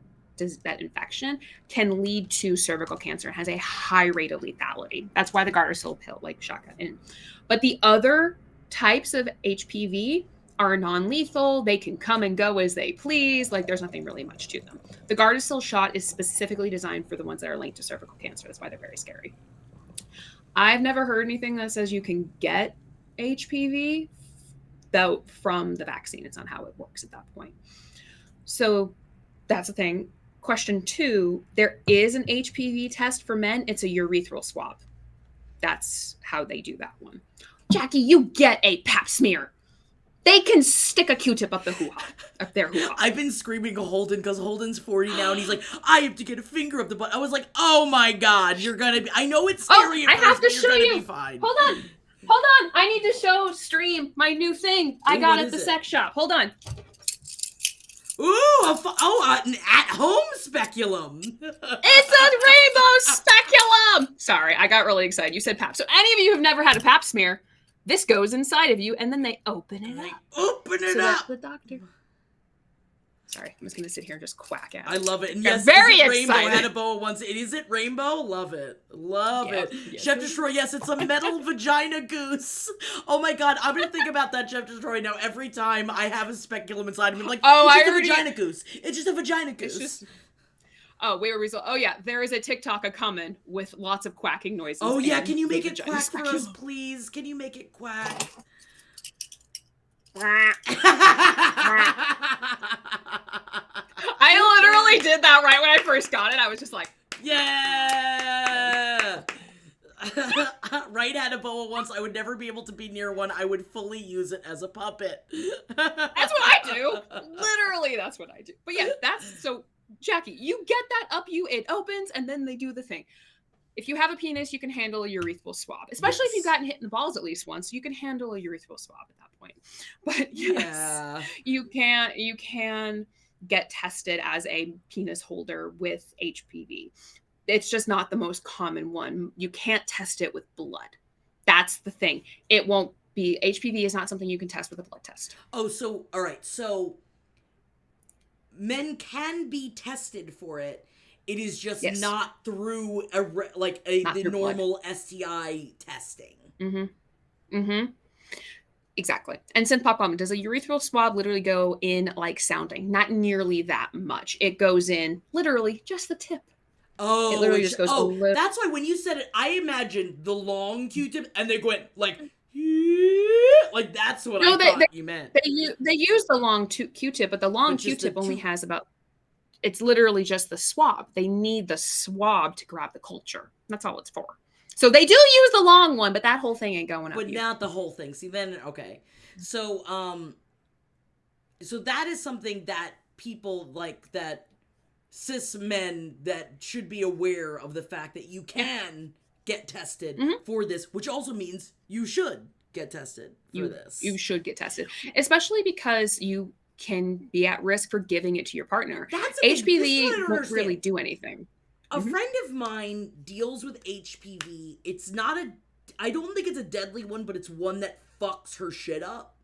infection can lead to cervical cancer and has a high rate of lethality. That's why the Gardasil pill, like shotgun in. But the other types of HPV are non-lethal. They can come and go as they please. Like, there's nothing really much to them. The Gardasil shot is specifically designed for the ones that are linked to cervical cancer. That's why they're very scary. I've never heard anything that says you can get HPV though from the vaccine. It's not how it works at that point. So that's the thing. Question 2, there is an HPV test for men. It's a urethral swab. That's how they do that one. Jackie, you get a pap smear. They can stick a Q-tip up their hoo-ha. I've been screaming Holden because Holden's 40 now, and he's like, I have to get a finger up the butt. I was like, oh my God, you're going to be, I know it's scary I have to show you. Be fine. Hold on. I need to show Stream my new thing I got at the sex shop. Hold on. Ooh, an at-home speculum. It's a rainbow speculum. Sorry, I got really excited. You said pap. So any of you who've never had a pap smear, this goes inside of you, and then they open it up. Open it so up. That's the doctor. Sorry, I'm just going to sit here and just quack at it. I love it. And I'm yes, very Rainbow excited. had a boa once. Is it Rainbow? Love it. Love it. Yes, Chef Destroy, yes, it's a metal vagina goose. Oh my God, I'm going to think about that, Chef Destroy, now every time I have a speculum inside of me. I'm like, it's just a vagina goose. It's just a vagina goose. Oh yeah, there is a TikTok a-coming with lots of quacking noises. Oh yeah, can you make it quack for us, please? Can you make it quack? I literally did that right when I first got it. I was just like, yeah. Right, had a boa once. I would never be able to be near one. I would fully use it as a puppet. That's what I do. Literally, that's what I do. But yeah, that's so, Jackie, you get that up you, it opens, and then they do the thing. If you have a penis, you can handle a urethral swab. Especially if you've gotten hit in the balls at least once, you can handle a urethral swab at that point. But yes, you can get tested as a penis holder with HPV. It's just not the most common one. You can't test it with blood. That's the thing. It won't be, HPV is not something you can test with a blood test. Oh, so, all right. So men can be tested for it. It is just not through the normal blood. STI testing. Mm-hmm. Mm-hmm. Exactly. And synth pop comment, does a urethral swab literally go in like sounding? Not nearly that much. It goes in literally just the tip. Oh, it literally just goes a little. That's why when you said it, I imagined the long Q-tip and they went like that's what I thought you meant. They use the long Q-tip, but the long Q-tip only has about, it's literally just the swab. They need the swab to grab the culture. That's all it's for. So they do use the long one, but that whole thing ain't going up. But not the whole thing. See, then, okay. So, so that is something that people like that cis men that should be aware of the fact that you can get tested for this, which also means you should get tested for this. You should get tested, especially because you can be at risk for giving it to your partner. That's HPV won't really do anything. A friend of mine deals with HPV. It's not I don't think it's a deadly one, but it's one that fucks her shit up.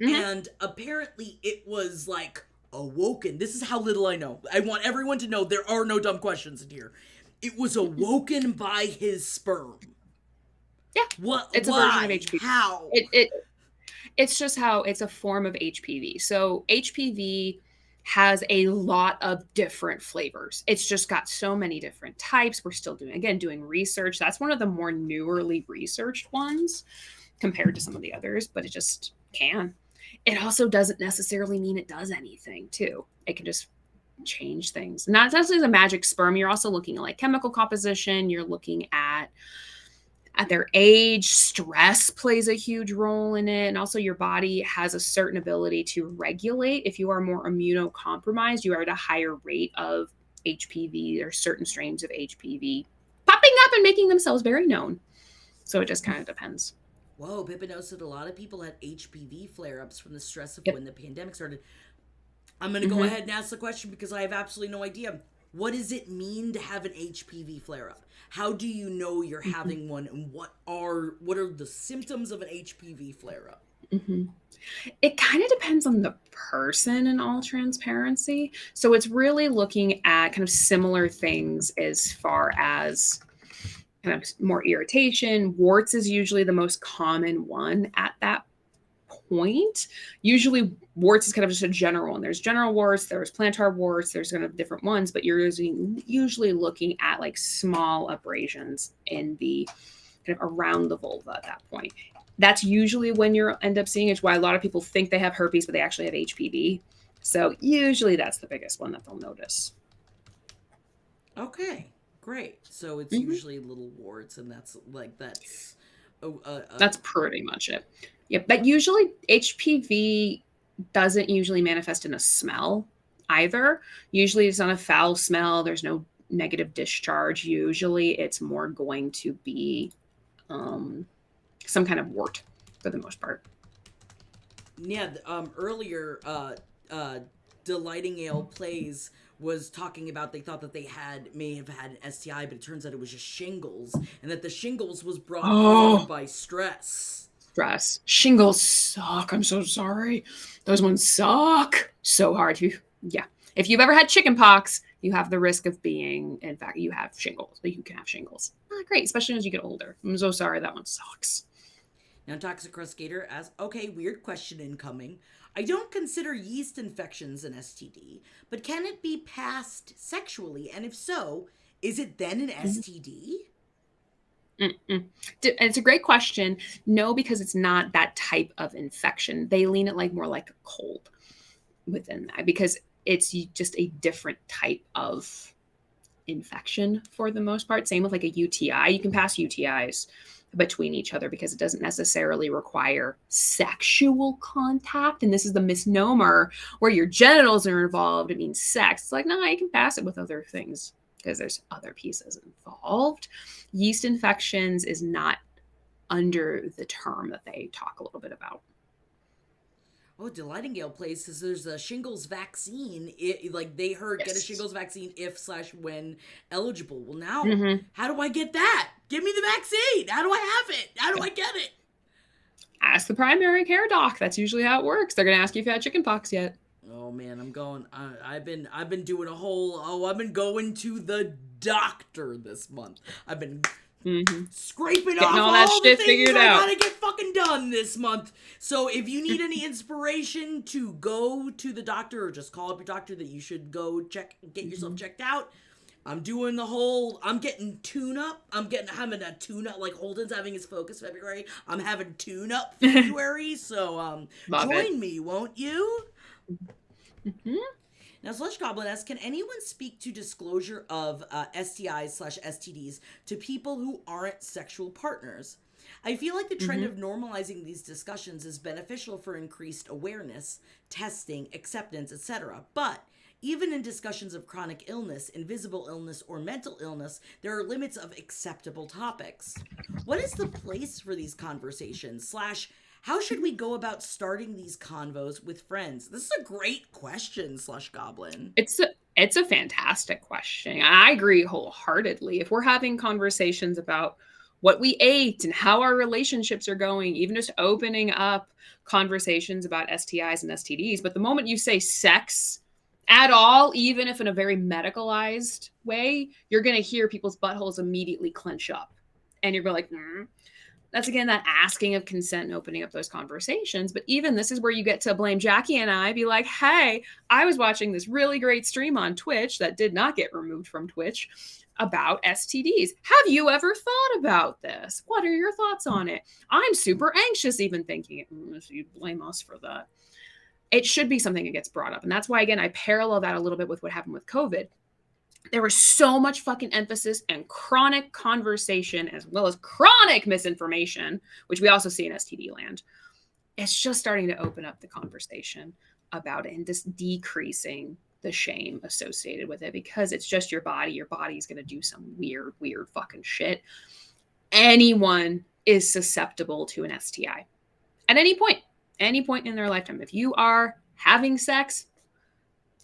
And apparently it was like awoken. This is how little I know. I want everyone to know there are no dumb questions in here. It was awoken by his sperm. Yeah. What? It's why? a version of HPV. How? It's just how it's a form of HPV. So HPV has a lot of different flavors. It's just got so many different types. We're still doing research. That's one of the more newerly researched ones compared to some of the others, but it just can. It also doesn't necessarily mean it does anything too. It can just change things. Not necessarily the magic sperm. You're also looking at like chemical composition. You're looking at their age. Stress plays a huge role in it. And also your body has a certain ability to regulate. If you are more immunocompromised, you are at a higher rate of HPV or certain strains of HPV popping stepping up and making themselves very known. So it just kind of depends. Whoa, Pippin knows that a lot of people had HPV flare ups from the stress of Yep. when the pandemic started. I'm going to go Mm-hmm. ahead and ask the question because I have absolutely no idea. What does it mean to have an HPV flare up? How do you know you're having one, and what are the symptoms of an HPV flare up? Mm-hmm. It kind of depends on the person, in all transparency. So it's really looking at kind of similar things as far as kind of more irritation. Warts is usually the most common one at that point. Usually warts is kind of just a general one. There's general warts, there's plantar warts, there's kind of different ones, but you're usually looking at like small abrasions in the kind of around the vulva at that point. That's usually when you'll end up seeing. It's why a lot of people think they have herpes, but they actually have HPV. So usually that's the biggest one that they'll notice. Okay, great. So it's Mm-hmm. usually little warts, and that's That's pretty much it. Yep. But usually HPV doesn't usually manifest in a smell either. Usually it's not a foul smell. There's no negative discharge. Usually it's more going to be some kind of wart for the most part. yeah. Earlier, Delighting Ale Plays was talking about they thought that they may have had an STI, but it turns out it was just shingles, and that the shingles was brought on by stress. Stress. Shingles suck. I'm so sorry. Those ones suck so hard. If you've ever had chicken pox, you have the risk of being, in fact, you have shingles. You can have shingles. Not great, especially as you get older. I'm so sorry. That one sucks. Now, Toxic Crust Gator asks, okay, weird question incoming. I don't consider yeast infections an STD, but can it be passed sexually? And if so, is it then an STD? It's a great question. No, because it's not that type of infection. They lean it like more like a cold within that because it's just a different type of infection for the most part. Same with like a UTI. You can pass UTIs between each other because it doesn't necessarily require sexual contact. And this is the misnomer where your genitals are involved. It means sex. It's like, no, you can pass it with other things because there's other pieces involved. Yeast infections is not under the term that they talk a little bit about. Oh, Delighting Ale Plays says there's a shingles vaccine. Like they heard get a shingles vaccine if/when eligible. Well, now, how do I get that? Give me the vaccine. How do I have it? How do I get it? Ask the primary care doc. That's usually how it works. They're going to ask you if you had chicken pox yet. Oh man, I'm going. I've been doing a whole. Oh, I've been going to the doctor this month. I've been scraping Getting off all that all the shit things figured I out. gotta get fucking done this month. So if you need any inspiration to go to the doctor or just call up your doctor that you should go get yourself checked out, I'm doing the whole. I'm getting tune-up. I'm having a tune-up like Holden's having his Focus February. I'm having tune-up February. So join me, won't you? Now, Slush Goblin asks, can anyone speak to disclosure of STIs/STDs to people who aren't sexual partners? I feel like the trend of normalizing these discussions is beneficial for increased awareness, testing, acceptance, etc. But even in discussions of chronic illness, invisible illness, or mental illness, there are limits of acceptable topics. What is the place for these conversations? / how should we go about starting these convos with friends? This is a great question, Slush Goblin. It's a fantastic question. I agree wholeheartedly. If we're having conversations about what we ate and how our relationships are going, even just opening up conversations about STIs and STDs, but the moment you say sex at all, even if in a very medicalized way, you're going to hear people's buttholes immediately clench up. And you're like, That's again that asking of consent and opening up those conversations. But even this is where you get to blame Jackie and I, be like, hey, I was watching this really great stream on Twitch that did not get removed from Twitch about STDs. Have you ever thought about this? What are your thoughts on it? I'm super anxious even thinking it. If you blame us for that. It should be something that gets brought up. And that's why, again, I parallel that a little bit with what happened with COVID. There was so much fucking emphasis and chronic conversation as well as chronic misinformation, which we also see in STD land. It's just starting to open up the conversation about it and just decreasing the shame associated with it, because it's just your body. Your body's going to do some weird fucking shit. Anyone is susceptible to an STI at any point in their lifetime. If you are having sex,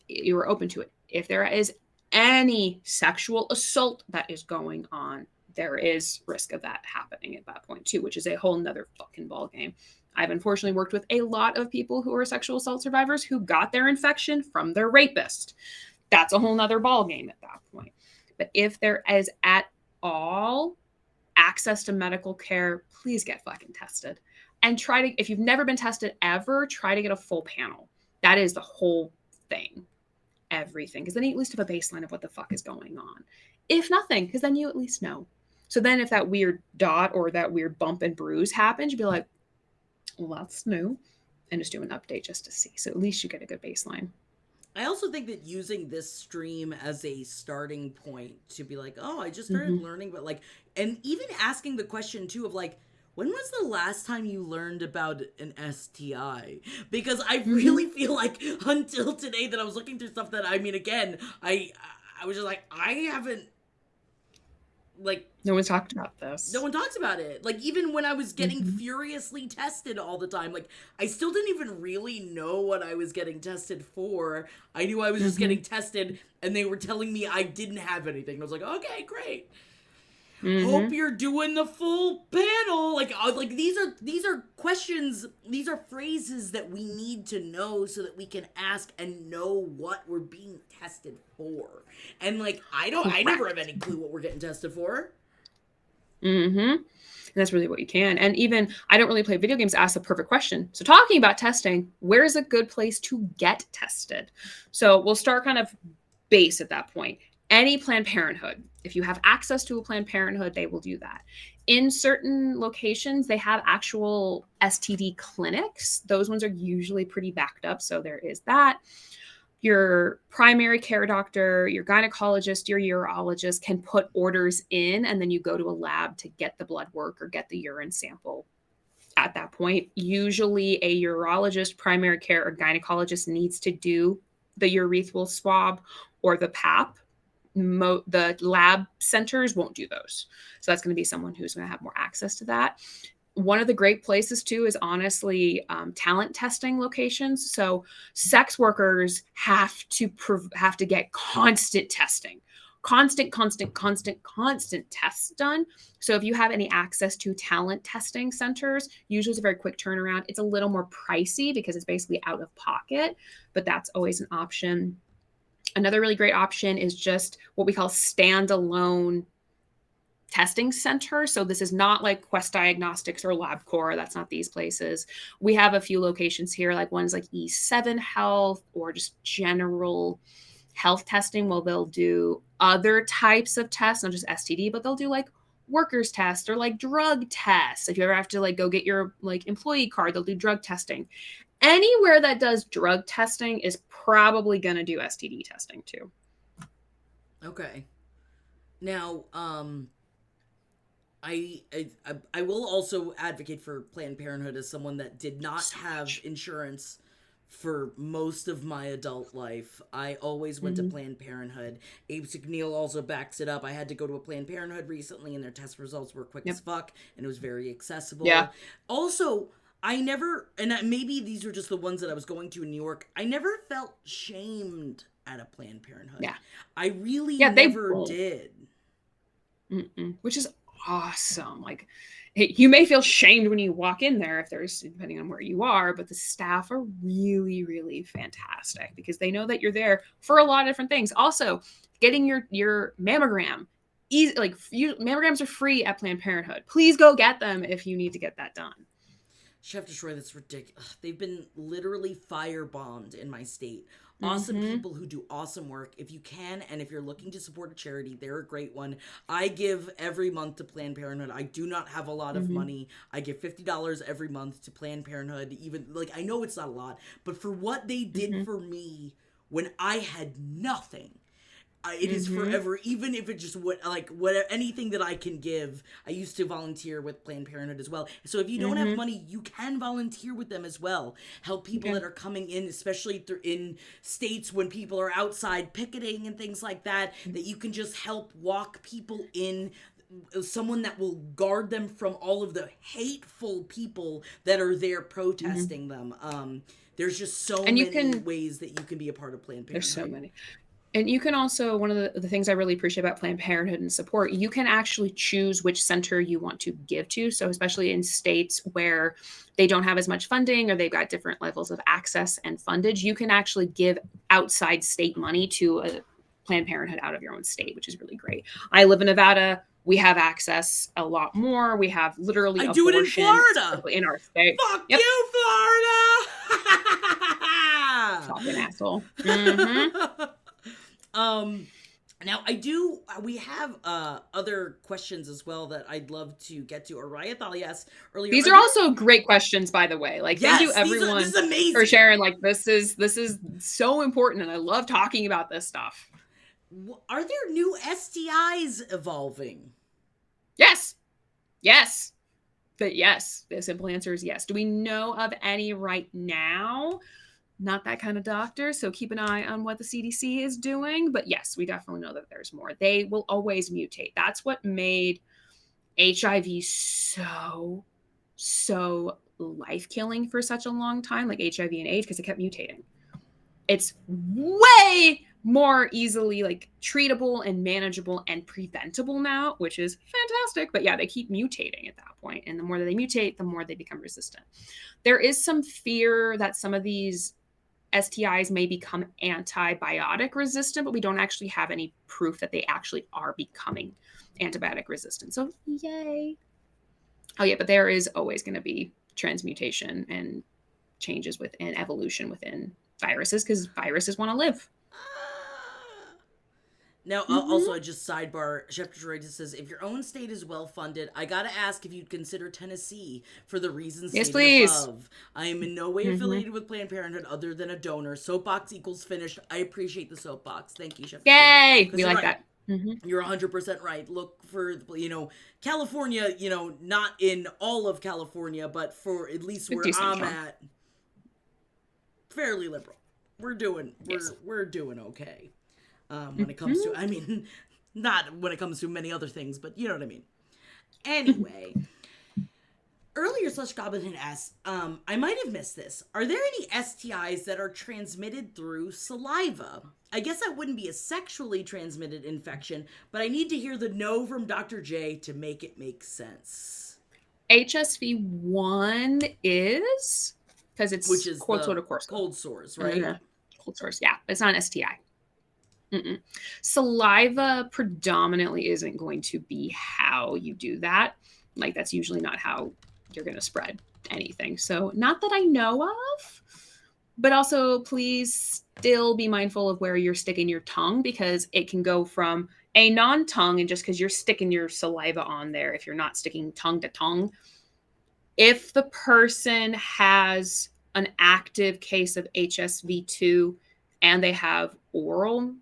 you are open to it. If there is any sexual assault that is going on, there is risk of that happening at that point too, which is a whole nother fucking ball game. I've unfortunately worked with a lot of people who are sexual assault survivors who got their infection from their rapist. That's a whole nother ball game at that point. But if there is at all access to medical care, please get fucking tested. And try to, if you've never been tested ever, try to get a full panel. That is the whole thing. Everything. Because then you at least have a baseline of what the fuck is going on. If nothing, because then you at least know. So then if that weird dot or that weird bump and bruise happens, you'd be like, well, that's new. And just do an update just to see. So at least you get a good baseline. I also think that using this stream as a starting point to be like, oh, I just started learning, but like, and even asking the question too of like, when was the last time you learned about an STI? Because I really feel like until today that I was looking through stuff that, I mean, again, I was just like, I haven't, like, no one's talked about this. No one talks about it. Like, even when I was getting furiously tested all the time, like, I still didn't even really know what I was getting tested for. I knew I was just getting tested, and they were telling me I didn't have anything. And I was like, okay, great. Hope you're doing the full panel. Like these are questions, these are phrases that we need to know so that we can ask and know what we're being tested for. And like, I never have any clue what we're getting tested for. And that's really what you can. And even, I don't really play video games, ask the perfect question. So talking about testing, where's a good place to get tested? So we'll start kind of base at that point. Any Planned Parenthood. If you have access to a Planned Parenthood, they will do that. In certain locations, they have actual STD clinics. Those ones are usually pretty backed up, so there is that. Your primary care doctor, your gynecologist, your urologist can put orders in, and then you go to a lab to get the blood work or get the urine sample at that point. Usually a urologist, primary care, or gynecologist needs to do the urethral swab or the PAP. The lab centers won't do those. So that's going to be someone who's going to have more access to that. One of the great places too is honestly talent testing locations. So sex workers have to get constant testing, constant tests done. So if you have any access to talent testing centers, usually it's a very quick turnaround. It's a little more pricey because it's basically out of pocket, but that's always an option. Another really great option is just what we call standalone testing center. So this is not like Quest Diagnostics or LabCorp. That's not these places. We have a few locations here, like ones like E7 Health or just general health testing. Well, they'll do other types of tests, not just STD, but they'll do like workers tests or like drug tests. If you ever have to like go get your like employee card, they'll do drug testing. Anywhere that does drug testing is probably going to do STD testing too. Okay. Now, I will also advocate for Planned Parenthood as someone that did not have insurance for most of my adult life. I always went to Planned Parenthood. Abe McNeil also backs it up. I had to go to a Planned Parenthood recently, and their test results were quick as fuck, and it was very accessible. Yeah. Also, I never, and maybe these were just the ones that I was going to in New York, I never felt shamed at a Planned Parenthood. Yeah. I really never did. Which is awesome. Like, you may feel shamed when you walk in there if there's, depending on where you are, but the staff are really, really fantastic because they know that you're there for a lot of different things. Also, getting your mammogram. Mammograms are free at Planned Parenthood. Please go get them if you need to get that done. Chef Destroy, that's ridiculous. They've been literally firebombed in my state. Awesome people who do awesome work. If you can, and if you're looking to support a charity, they're a great one. I give every month to Planned Parenthood. I do not have a lot of money. I give $50 every month to Planned Parenthood. Even, like, I know it's not a lot, but for what they did for me when I had nothing, It is forever, even if it just anything that I can give. I used to volunteer with Planned Parenthood as well. So if you don't have money, you can volunteer with them as well. Help people that are coming in, especially in states when people are outside picketing and things like that, that you can just help walk people in, someone that will guard them from all of the hateful people that are there protesting them. There's just so many ways that you can be a part of Planned Parenthood. There's so many. And you can also, one of the things I really appreciate about Planned Parenthood and support, you can actually choose which center you want to give to. So especially in states where they don't have as much funding or they've got different levels of access and fundage, you can actually give outside state money to a Planned Parenthood out of your own state, which is really great. I live in Nevada. We have access a lot more. We have literally do it in Florida. In our state. Fuck you, Florida! Fucking asshole. Now we have other questions as well that I'd love to get to. Araya Thali asked earlier. These are also great questions, by the way. Like, yes, thank you everyone this is amazing. for sharing. Like, this is so important, and I love talking about this stuff. Are there new STIs evolving? Yes. But yes, the simple answer is yes. Do we know of any right now? Not that kind of doctor, so keep an eye on what the CDC is doing. But yes, we definitely know that there's more. They will always mutate. That's what made HIV so life-killing for such a long time, like HIV and AIDS, because it kept mutating. It's way more easily like treatable and manageable and preventable now, which is fantastic. But yeah, they keep mutating at that point. And the more that they mutate, the more they become resistant. There is some fear that some of these STIs may become antibiotic resistant, but we don't actually have any proof that they actually are becoming antibiotic resistant. So yay. Oh yeah, but there is always going to be transmutation and changes within evolution within viruses, because viruses want to live. Now, also, just sidebar, Chef Detroit says, if your own state is well-funded, I gotta ask if you'd consider Tennessee for the reasons stated above. I am in no way affiliated with Planned Parenthood other than a donor. Soapbox equals finished. I appreciate the soapbox. Thank you, Chef Yay! Detroit. We like that. You're 100% right. Look for, California, not in all of California, but for at least where I'm at, fairly liberal. We're doing okay. When it comes to, not when it comes to many other things, but you know what I mean. Anyway, earlier Goblin had asked, I might have missed this. Are there any STIs that are transmitted through saliva? I guess that wouldn't be a sexually transmitted infection, but I need to hear the no from Dr. J to make it make sense. HSV-1 is, because it's which is cold sores, right? Cold sores, yeah. It's not an STI. Saliva predominantly isn't going to be how you do that. Like, that's usually not how you're going to spread anything. So not that I know of, but also please still be mindful of where you're sticking your tongue, because it can go from a non-tongue, and just because you're sticking your saliva on there, if you're not sticking tongue to tongue, if the person has an active case of HSV2 and they have oral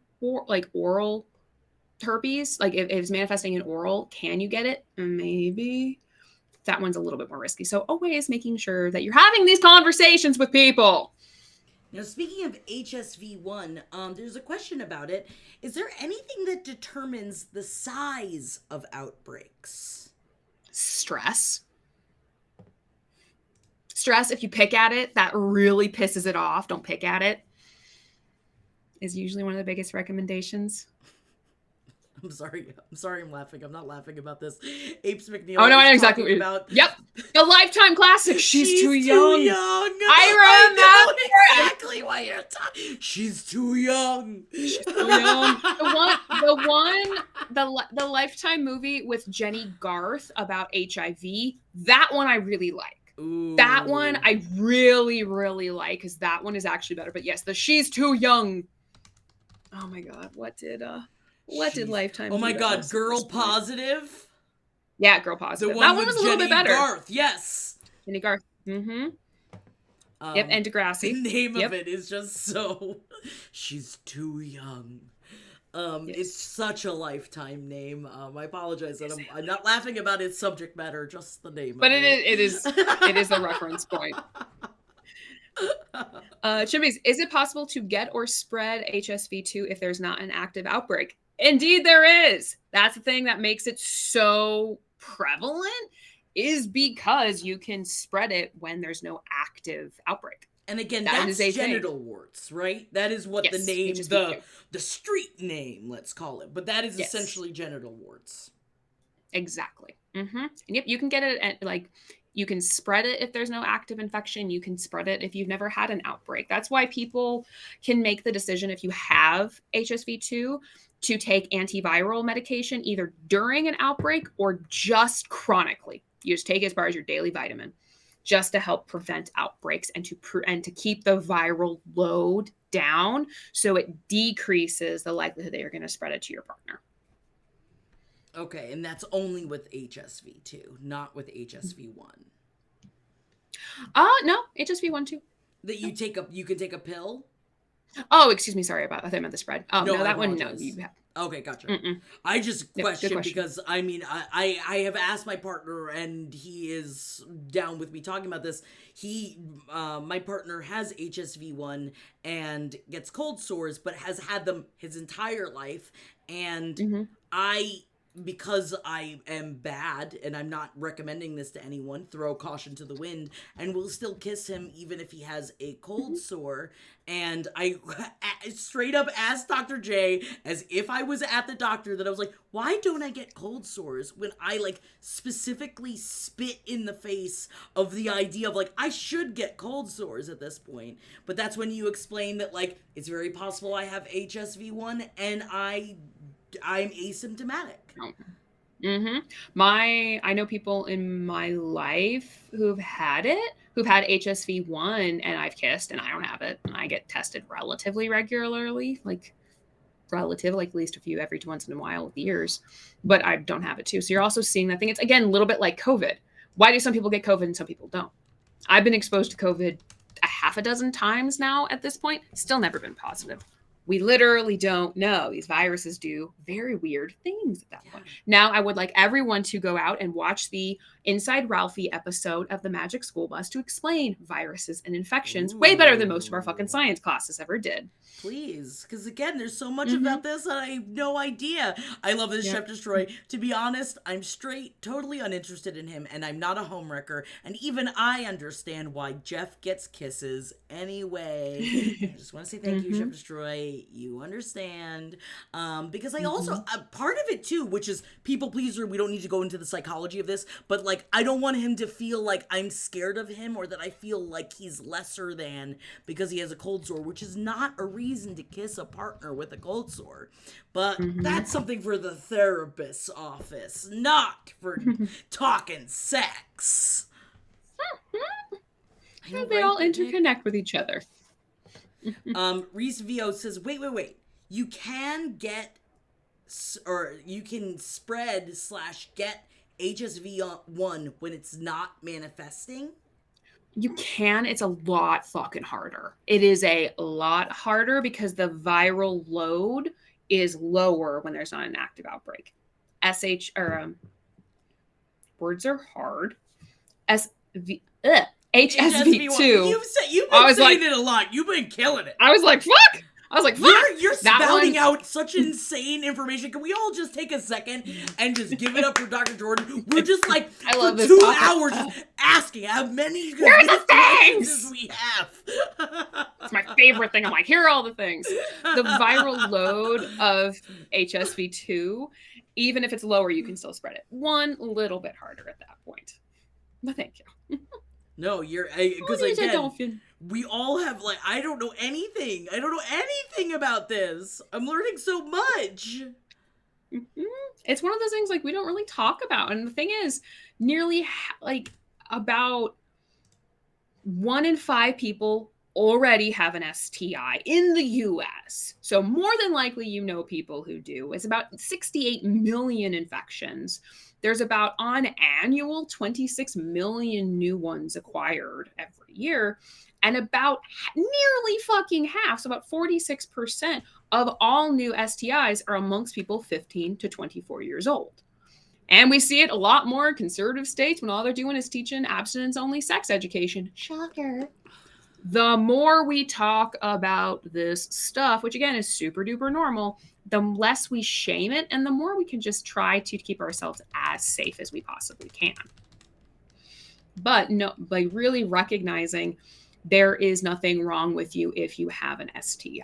herpes, like if it's manifesting in oral, can you get it? Maybe. That one's a little bit more risky. So always making sure that you're having these conversations with people. Now, speaking of HSV1, there's a question about it. Is there anything that determines the size of outbreaks? Stress. If you pick at it, that really pisses it off. Don't pick at it. Is usually one of the biggest recommendations. I'm sorry I'm laughing. I'm not laughing about this. Apes McNeil. Oh no, I know exactly what you're about. Yep. The Lifetime classic. She's too young. I know exactly why you're talking. She's too young. The Lifetime movie with Jenny Garth about HIV, that one I really like. Ooh. That one I really, really like, because that one is actually better. But yes, the She's Too Young. Oh my God, what did Lifetime? Oh my God, Girl Positive. Yeah, Girl Positive. The one that one was a little bit better. Garth, yes. Jenny Garth. Yep, and Degrassi. The name of it is just so. She's too young. It's Yes. such a lifetime name. I apologize that I'm not laughing about its subject matter, just the name But of it is the reference point. Chimneys, is it possible to get or spread HSV2 if there's not an active outbreak? Indeed, there is. That's the thing that makes it so prevalent, is because you can spread it when there's no active outbreak. And again, That is that's a thing. genital warts, right? That is what the Yes, name, HSV2. the street name, let's call it. But that is Yes. essentially genital warts. Exactly. And yep, you can get it at, like, you can spread it if there's no active infection. You can spread it if you've never had an outbreak. That's why people can make the decision, if you have HSV2, to take antiviral medication either during an outbreak or just chronically. You just take it as far as your daily vitamin, just to help prevent outbreaks and to keep the viral load down, so it decreases the likelihood that you're going to spread it to your partner. Okay, and that's only with HSV2, not with HSV1. No, HSV1 too. That you can take a pill? Oh, excuse me. Sorry about that. I meant the spread. Oh, no, I that one, no. apologize. You have. Okay, gotcha. Mm-mm. I just Yep, good question question. because I mean I have asked my partner and he is down with me talking about this. My partner has HSV1 and gets cold sores, but has had them his entire life, and because I am bad and I'm not recommending this to anyone, throw caution to the wind, and will still kiss him even if he has a cold sore. And I straight up asked Dr. J, as if I was at the doctor, that I was like, why don't I get cold sores when I like specifically spit in the face of the idea of like, I should get cold sores at this point. But that's when you explain that like, it's very possible I have HSV1 and I'm asymptomatic. I know people in my life who've had HSV1, and I've kissed, and I don't have it, and I get tested relatively regularly, like at least a few every once in a while with years, but I don't have it too. So you're also seeing that thing. It's again a little bit like COVID. Why do some people get COVID and some people don't? I've been exposed to COVID a half a dozen times now at this point, still never been positive. We literally don't know. These viruses do very weird things at that point. Now, I would like everyone to go out and watch the Inside Ralphie episode of the Magic School Bus to explain viruses and infections. Way better than most of our fucking science classes ever did. Please, because again, there's so much about this that I have no idea. I love this Chef Destroy. To be honest, I'm straight, totally uninterested in him, and I'm not a homewrecker. And even I understand why Jeff gets kisses anyway. I just want to say thank you, Chef Destroy. You understand. Because I also, part of it too, which is people pleaser, we don't need to go into the psychology of this, but like, I don't want him to feel like I'm scared of him or that I feel like he's lesser than because he has a cold sore, which is not a reason to kiss a partner with a cold sore. But that's something for the therapist's office, not for talking sex. They all interconnect with each other. Reese VO says, wait. You can get, or you can spread / get HSV1 when it's not manifesting? You can. It's a lot fucking harder. It is a lot harder because the viral load is lower when there's not an active outbreak. Words are hard. HSV2. You've been saying it a lot. You've been killing it. I was like, fuck. You're spouting out such insane information. Can we all just take a second and just give it up for Dr. Jordan? We're just like, I love for this 2 hours just asking how many things we have. It's my favorite thing. I'm like, here are all the things. The viral load of HSV2, even if it's lower, you can still spread it. One little bit harder at that point. But thank you. No, because again, we all have like, I don't know anything about this. I'm learning so much. It's one of those things like we don't really talk about. And the thing is, nearly like about 1 in 5 people already have an STI in the US. So more than likely, you know people who do. It's about 68 million infections. There's about, on annual, 26 million new ones acquired every year. And about nearly fucking half, so about 46% of all new STIs are amongst people 15 to 24 years old. And we see it a lot more in conservative states when all they're doing is teaching abstinence-only sex education. Shocker. The more we talk about this stuff, which again is super duper normal, the less we shame it and the more we can just try to keep ourselves as safe as we possibly can. But no, by really recognizing there is nothing wrong with you if you have an STI.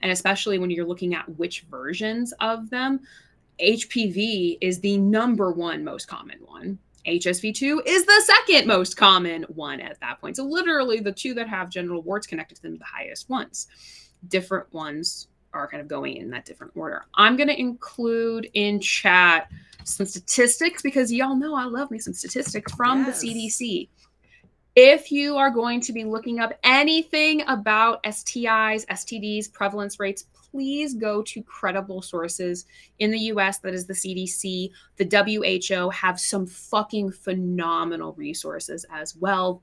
And especially when you're looking at which versions of them, HPV is the number one most common one. HSV2 is the second most common one at that point. So literally the two that have genital warts connected to them are the highest ones. Different ones are kind of going in that different order. I'm going to include in chat some statistics because y'all know I love me some statistics from the CDC. If you are going to be looking up anything about STIs, STDs, prevalence rates, please go to credible sources. In the US, that is the CDC, the WHO have some fucking phenomenal resources as well.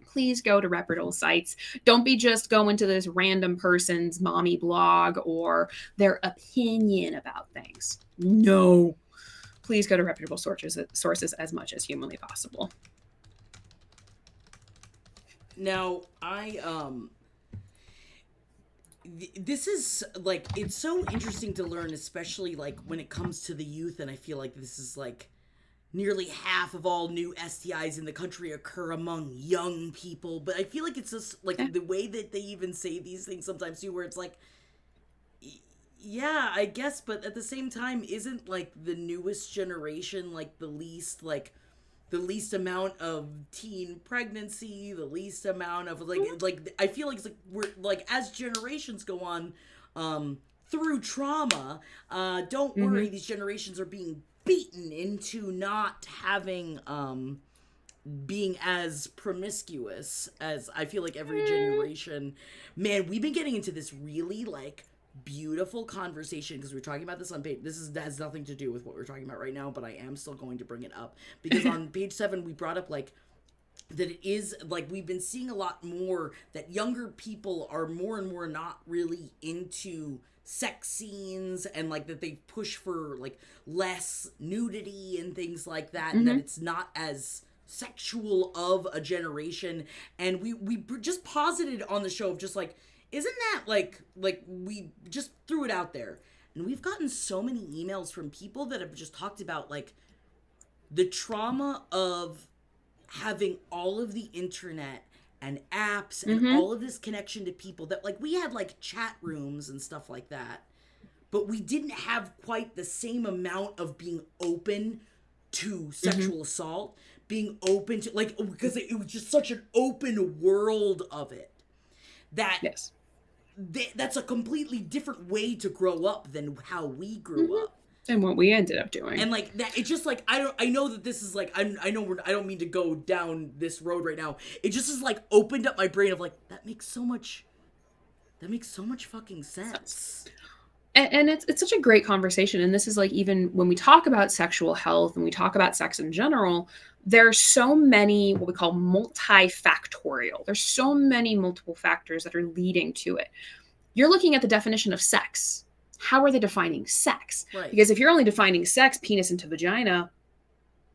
Please go to reputable sites. Don't be just going to this random person's mommy blog or their opinion about things. No. Please go to reputable sources as much as humanly possible. Now, this is, like, it's so interesting to learn, especially, like, when it comes to the youth, and I feel like this is, like, nearly half of all new STIs in the country occur among young people, but I feel like it's just, like, the way that they even say these things sometimes, too, where it's, like, yeah, I guess, but at the same time, isn't, like, the newest generation, like, the least amount of teen pregnancy, the least amount of like I feel like it's like we're like as generations go on through trauma, don't worry, these generations are being beaten into not having being as promiscuous as I feel like every generation. Man, we've been getting into this really like beautiful conversation because we're talking about this on page. This has nothing to do with what we're talking about right now, but I am still going to bring it up because on page 7 we brought up like that it is like we've been seeing a lot more that younger people are more and more not really into sex scenes and like that they push for like less nudity and things like that, and that it's not as sexual of a generation. And we just posited on the show of just like, isn't that like we just threw it out there, and we've gotten so many emails from people that have just talked about like the trauma of having all of the internet and apps and all of this connection to people that like we had like chat rooms and stuff like that, but we didn't have quite the same amount of being open to sexual assault, being open to like, because it was just such an open world of it that that's a completely different way to grow up than how we grew up and what we ended up doing. And like that, it's just like I know that this is like I don't mean to go down this road right now. It just is like opened up my brain of like that makes so much fucking sense. And it's such a great conversation. And this is like, even when we talk about sexual health and we talk about sex in general, there's so many what we call multifactorial. There's so many multiple factors that are leading to it. You're looking at the definition of sex. How are they defining sex? Right. Because if you're only defining sex, penis into vagina,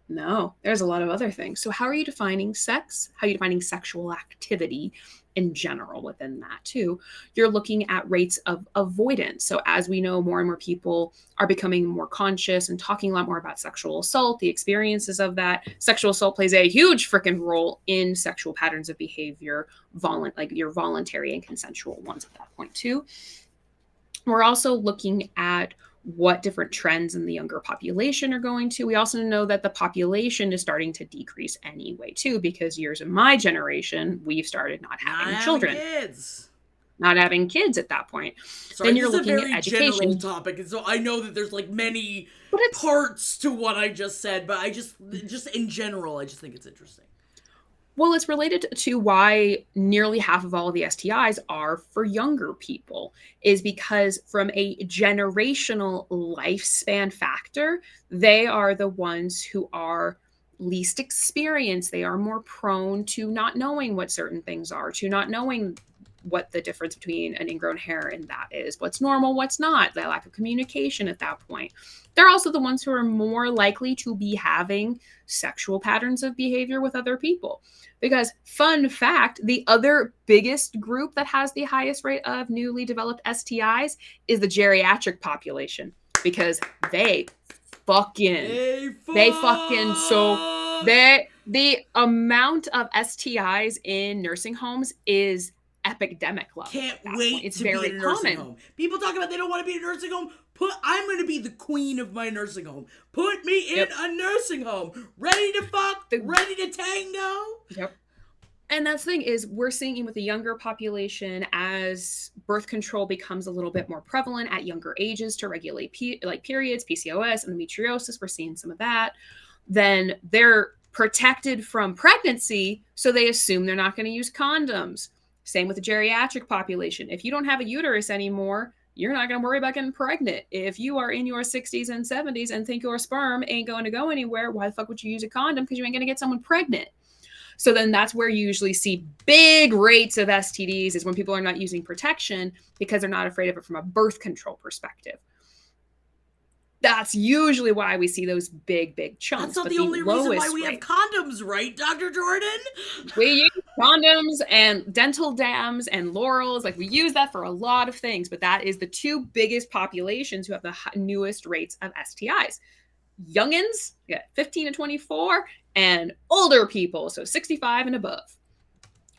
no, there's a lot of other things. So how are you defining sex? How are you defining sexual activity in general within that too? You're looking at rates of avoidance. So as we know, more and more people are becoming more conscious and talking a lot more about sexual assault, the experiences of that. Sexual assault plays a huge freaking role in sexual patterns of behavior, like your voluntary and consensual ones at that point too. We're also looking at what different trends in the younger population are going to. We also know that the population is starting to decrease anyway, too, because years of my generation, we've started not having children. Not having kids at that point. Sorry, then you're looking at education. General topic, and so I know that there's like many parts to what I just said, but I just in general, I just think it's interesting. Well, it's related to why nearly half of all of the STIs are for younger people, is because from a generational lifespan factor, they are the ones who are least experience. They are more prone to not knowing what certain things are, to not knowing what the difference between an ingrown hair and that is, what's normal, what's not, the lack of communication at that point. They're also the ones who are more likely to be having sexual patterns of behavior with other people. Because, fun fact, the other biggest group that has the highest rate of newly developed STIs is the geriatric population, because they fucking so the amount of STIs in nursing homes is epidemic level. Can't wait it's to very be in a nursing home. People talk about they don't want to be in a nursing home. I'm going to be the queen of my nursing home. Put me in a nursing home. Ready to fuck, ready to tango. Yep. And that's the thing is, we're seeing with the younger population, as birth control becomes a little bit more prevalent at younger ages to regulate periods, PCOS, endometriosis, we're seeing some of that. Then they're protected from pregnancy, so they assume they're not going to use condoms. Same with the geriatric population. If you don't have a uterus anymore, you're not going to worry about getting pregnant. If you are in your 60s and 70s and think your sperm ain't going to go anywhere, why the fuck would you use a condom? Because you ain't going to get someone pregnant. So then that's where you usually see big rates of STDs, is when people are not using protection because they're not afraid of it from a birth control perspective. That's usually why we see those big chunks. That's not the only reason why we have condoms, right, Dr. Jordan? We use condoms and dental dams and Laurels. Like, we use that for a lot of things, but that is the two biggest populations who have the newest rates of STIs. Youngins, 15 to 24, and older people, so 65 and above.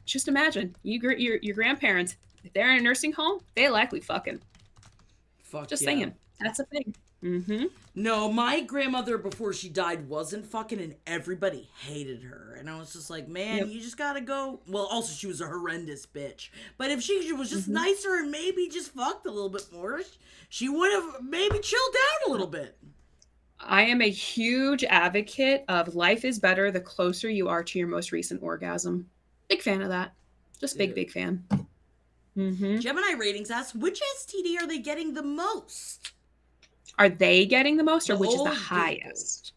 Just imagine, your grandparents, if they're in a nursing home, they likely fucking. Just saying. That's a thing. Mm-hmm. No, my grandmother, before she died, wasn't fucking, and everybody hated her. And I was just like, man, you just gotta go. Well, also, she was a horrendous bitch. But if she was just nicer and maybe just fucked a little bit more, she would have maybe chilled down a little bit. I am a huge advocate of life is better the closer you are to your most recent orgasm. Big fan of that. Just big fan. Mm-hmm. Gemini Ratings asks, which STD are they getting the most? Are they getting the most, or which is the highest?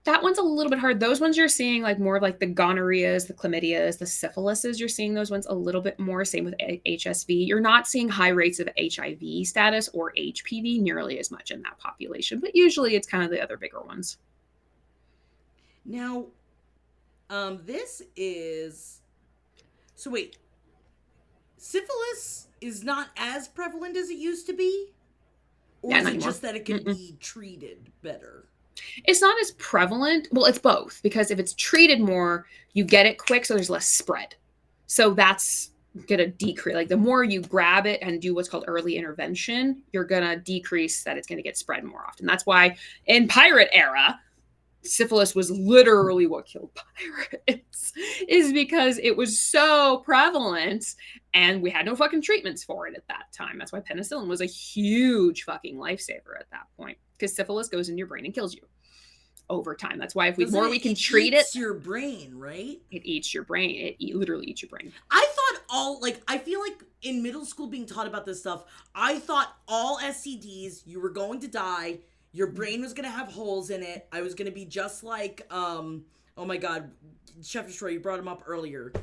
That one's a little bit hard. Those ones you're seeing like more of like the gonorrheas, the chlamydias, the syphilises. You're seeing those ones a little bit more. Same with HSV. You're not seeing high rates of HIV status or HPV nearly as much in that population, but usually it's kind of the other bigger ones. Now, this is... So wait. Syphilis is not as prevalent as it used to be? Or is it just that it can be treated better? It's not as prevalent. Well, it's both, because if it's treated more, you get it quick, so there's less spread. So that's going to decrease. Like, the more you grab it and do what's called early intervention, you're going to decrease that it's going to get spread more often. That's why in pirate era, syphilis was literally what killed pirates, is because it was so prevalent and we had no fucking treatments for it at that time. That's why penicillin was a huge fucking lifesaver at that point, because syphilis goes in your brain and kills you over time. That's why if we can treat it. It eats your brain, right? It eats your brain. It literally eats your brain. I feel like in middle school being taught about this stuff, I thought all STDs, you were going to die. Your brain was going to have holes in it. I was going to be just like, oh my God, Chef Destroy, you brought him up earlier.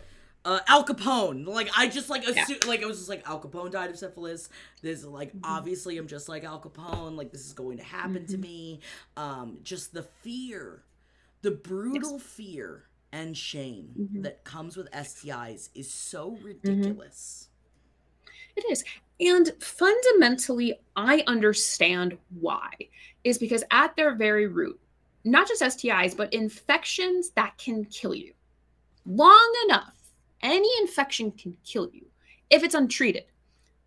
Al Capone. Like, I just assumed, like, I was just like, Al Capone died of syphilis. This is like, obviously I'm just like Al Capone. Like, this is going to happen to me. Just the fear, the brutal fear and shame that comes with STIs is so ridiculous. It is. And fundamentally, I understand why. Is because at their very root, not just STIs, but infections that can kill you. Long enough, any infection can kill you if it's untreated.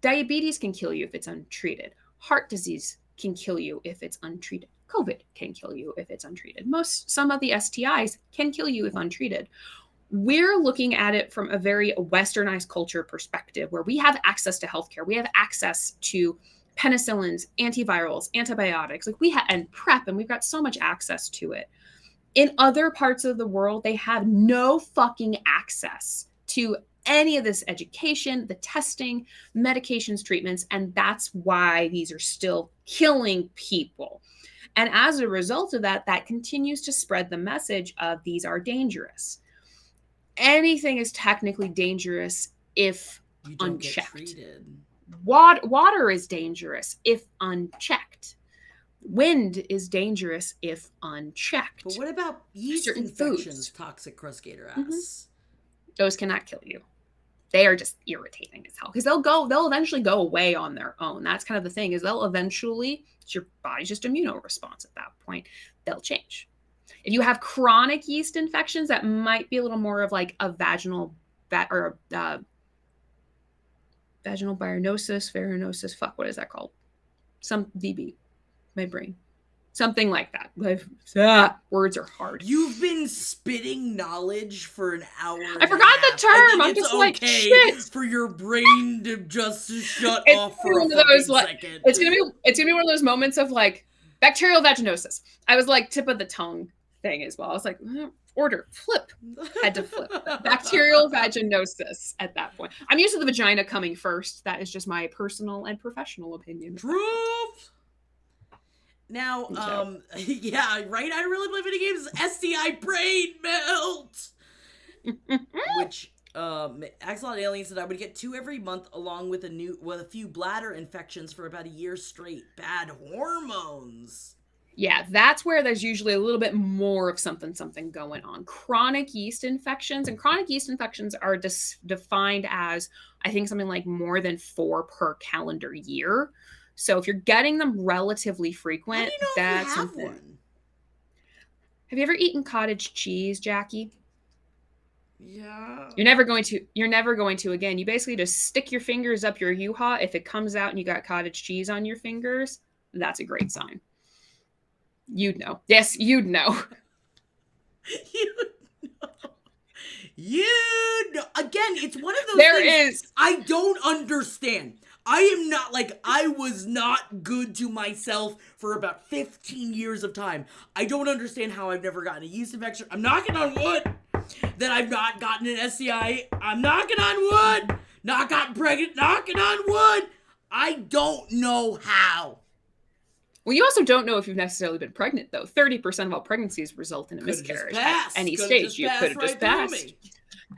Diabetes can kill you if it's untreated. Heart disease can kill you if it's untreated. COVID can kill you if it's untreated. Some of the STIs can kill you if untreated. We're looking at it from a very westernized culture perspective, where we have access to healthcare. We have access to penicillins, antivirals, antibiotics, and PrEP, and we've got so much access to it. In other parts of the world, they have no fucking access to any of this education, the testing, medications, treatments, and that's why these are still killing people. And as a result of that, that continues to spread the message of these are dangerous. Anything is technically dangerous if you don't unchecked. get treated. Water is dangerous if unchecked. Wind is dangerous if unchecked. But what about yeast Certain infections, foods. Toxic Crusgator Mhm. asks? Those cannot kill you. They are just irritating as hell because they'll eventually go away on their own. That's kind of the thing, is they'll eventually, it's your body's just immunoresponse at that point. They'll change. If you have chronic yeast infections, that might be a little more of like a vaginal vaginal verrucosis, fuck, what is that called? Some VB, my brain. Something like that. Words are hard. You've been spitting knowledge for an hour. I forgot the term. I'm just like, shit. For your brain to just shut It's off for a one of those, like, second. It's gonna be one of those moments of like bacterial vaginosis. I was like tip of the tongue thing as well. I was like, flip. Had to flip. Bacterial vaginosis at that point. I'm used to the vagina coming first. That is just my personal and professional opinion. Truth. Now, yeah, right? I really play video games. STI brain melt! Which, Axolot Alien said I would get 2 every month along with a few bladder infections for about a year straight. Bad hormones. Yeah, that's where there's usually a little bit more of something going on. Chronic yeast infections are defined as, I think, something like more than 4 per calendar year. So if you're getting them relatively frequent, how do you know that's if you have something. One? Have you ever eaten cottage cheese, Jackie? Yeah. You're never going to again. You basically just stick your fingers up your hoo-ha. If it comes out and you got cottage cheese on your fingers, that's a great sign. You'd know. Yes, you'd know. You know. Again, it's one of those things I don't understand. I am not, like, I was not good to myself for about 15 years of time. I don't understand how I've never gotten a yeast infection. I'm knocking on wood that I've not gotten an STI. I'm knocking on wood. Not gotten pregnant. Knocking on wood. I don't know how. Well, you also don't know if you've necessarily been pregnant, though. 30% of all pregnancies result in a miscarriage. At any stage, you could have just passed.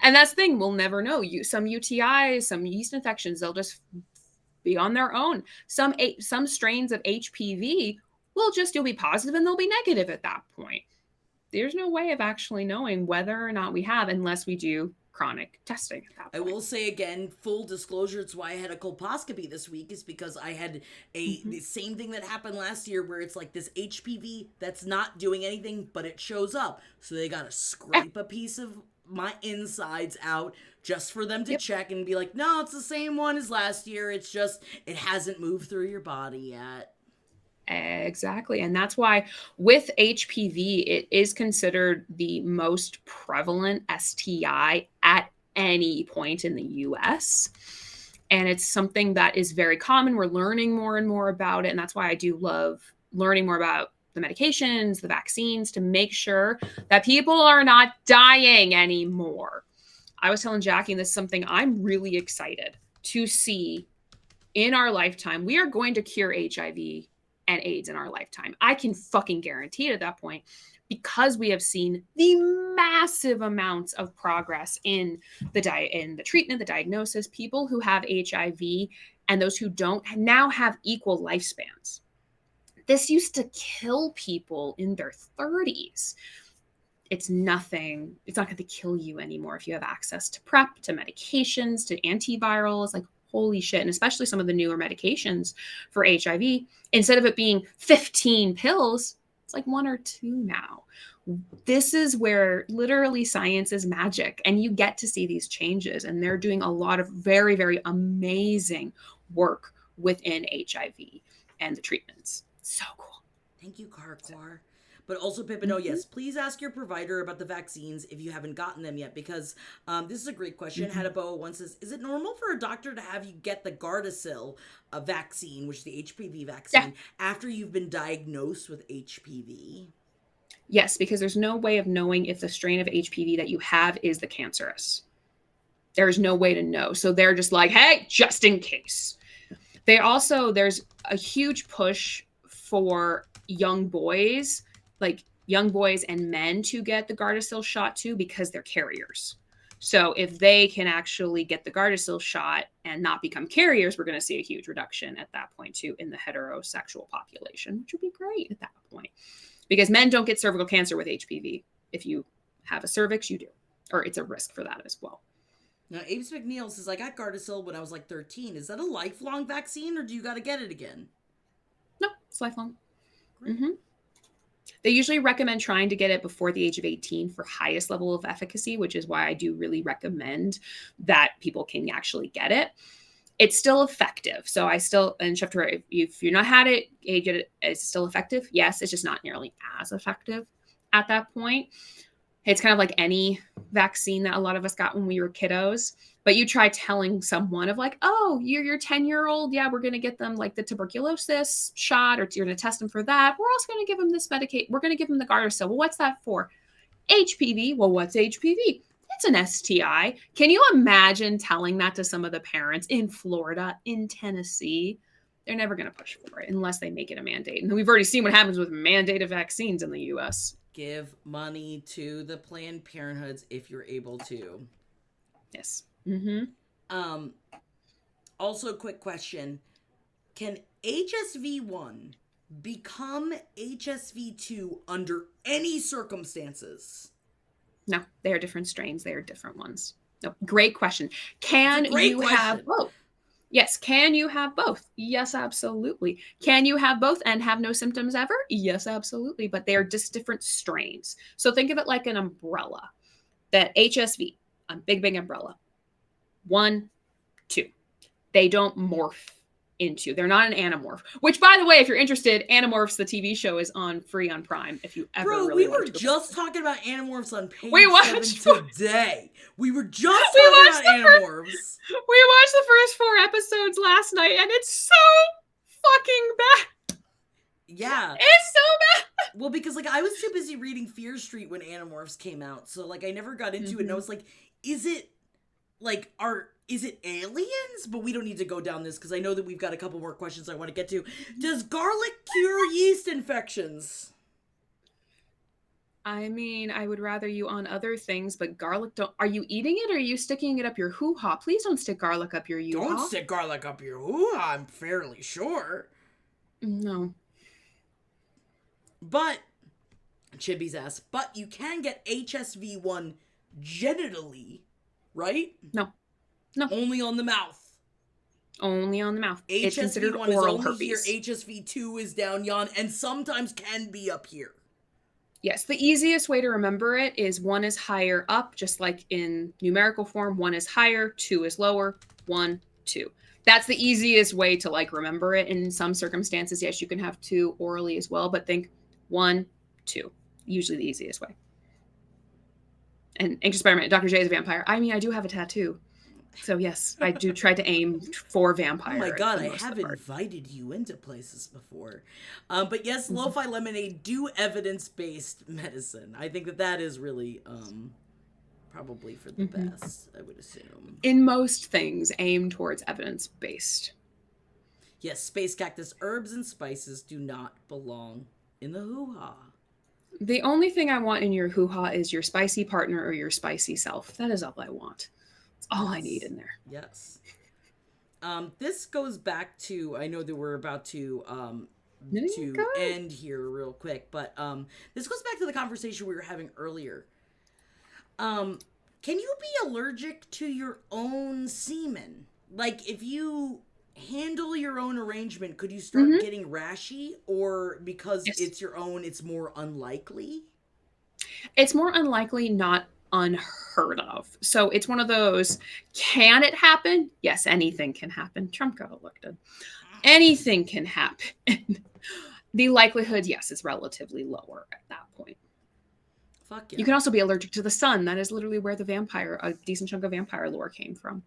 And that's the thing, we'll never know. Some UTIs, some yeast infections, they'll just be on their own. Some strains of HPV you'll be positive and they'll be negative at that point. There's no way of actually knowing whether or not we have unless we do chronic testing at that point. I will say again, full disclosure, it's why I had a colposcopy this week, is because I had the same thing that happened last year where it's like this HPV that's not doing anything, but it shows up. So they got to scrape a piece of my insides out just for them to check and be like, no, it's the same one as last year. It's just, it hasn't moved through your body yet. Exactly. And that's why with HPV, it is considered the most prevalent STI at any point in the US. And it's something that is very common. We're learning more and more about it. And that's why I do love learning more about the medications, the vaccines, to make sure that people are not dying anymore. I was telling Jackie, and this is something I'm really excited to see in our lifetime. We are going to cure HIV and AIDS in our lifetime. I can fucking guarantee it at that point, because we have seen the massive amounts of progress in the treatment, the diagnosis. People who have HIV and those who don't now have equal lifespans. This used to kill people in their 30s. It's nothing. It's not going to kill you anymore if you have access to PrEP, to medications, to antivirals. Like, holy shit. And especially some of the newer medications for HIV, instead of it being 15 pills, it's like 1 or 2 now. This is where literally science is magic, and you get to see these changes. And they're doing a lot of very, very amazing work within HIV and the treatments. So cool. Thank you, Carquar. But also, Pippin, yes, please ask your provider about the vaccines if you haven't gotten them yet, because this is a great question. Hadaboa once says, is it normal for a doctor to have you get the Gardasil vaccine, which is the HPV vaccine, after you've been diagnosed with HPV? Yes, because there's no way of knowing if the strain of HPV that you have is the cancerous. There's no way to know. So they're just like, hey, just in case. There's a huge push for young boys and men to get the Gardasil shot too, because they're carriers. So if they can actually get the Gardasil shot and not become carriers, we're going to see a huge reduction at that point too in the heterosexual population, which would be great at that point. Because men don't get cervical cancer with HPV. If you have a cervix, you do. Or it's a risk for that as well. Now, Ames McNeil says, I got Gardasil when I was like 13. Is that a lifelong vaccine or do you got to get it again? No, it's lifelong. Mm-hmm. They usually recommend trying to get it before the age of 18 for highest level of efficacy, which is why I do really recommend that people can actually get it. It's still effective. So I still, and Chef Torre, if you're not had it, you get it, it's still effective. Yes, it's just not nearly as effective at that point. It's kind of like any vaccine that a lot of us got when we were kiddos. But you try telling someone of like, oh, your 10-year-old, yeah, we're going to get them like the tuberculosis shot, or you're going to test them for that. We're also going to give them this Medicaid. We're going to give them the Gardasil. Well, what's that for? HPV. Well, what's HPV? It's an STI. Can you imagine telling that to some of the parents in Florida, in Tennessee? They're never going to push for it unless they make it a mandate. And we've already seen what happens with mandated vaccines in the U.S. Give money to the Planned Parenthoods if you're able to. Yes. Mm-hmm. Also, quick question. Can HSV1 become HSV2 under any circumstances? No, they are different strains. They are different ones. No, great question. Can you have both? Yes. Can you have both? Yes, absolutely. Can you have both and have no symptoms ever? Yes, absolutely. But they are just different strains. So think of it like an umbrella. That HSV, a big, big umbrella. 1, 2. They don't morph into. They're not an Animorph. Which, by the way, if you're interested, Animorphs, the TV show, is on free on Prime. If you ever really want to. We were just talking about Animorphs on page 7 today. We were just talking about Animorphs. We watched the first 4 episodes last night, and it's so fucking bad. Yeah. It's so bad. Well, because like I was too busy reading Fear Street when Animorphs came out, so like I never got into it, and I was like, is it aliens? But we don't need to go down this because I know that we've got a couple more questions I want to get to. Does garlic cure yeast infections? I mean, I would rather you on other things, but garlic don't. Are you eating it or are you sticking it up your hoo-ha? Please don't stick garlic up your hoo-ha. Don't stick garlic up your hoo-ha, I'm fairly sure. No. But, Chibi's ass, but you can get HSV1 genitally, right? No. Only on the mouth. Only on the mouth. It's considered oral herpes. Here, HSV2 is down yon, and sometimes can be up here. Yes, the easiest way to remember it is 1 is higher up, just like in numerical form. 1 is higher, 2 is lower, 1, 2. That's the easiest way to like remember it. In some circumstances, yes, you can have 2 orally as well, but think 1, 2. Usually the easiest way. And Anxious Spider-Man, Dr. J is a vampire. I mean, I do have a tattoo. So yes, I do try to aim for vampire. Oh my god, I have invited you into places before. But yes, Lo-Fi Lemonade do evidence-based medicine. I think that is really probably for the best, I would assume. In most things, aim towards evidence-based. Yes, space cactus herbs and spices do not belong in the hoo-ha. The only thing I want in your hoo-ha is your spicy partner or your spicy self. That is all I want. All I need in there. Yes. This goes back to, I know that we're about to end here real quick, but this goes back to the conversation we were having earlier. Can you be allergic to your own semen? Like, if you handle your own arrangement, could you start getting rashy? Or because it's your own, it's more unlikely? It's more unlikely, not unheard of. So it's one of those, can it happen? Yes, anything can happen. Trump got elected. Anything can happen. The likelihood, yes, is relatively lower at that point. Fuck yeah. You can also be allergic to the sun. That is literally where a decent chunk of vampire lore came from.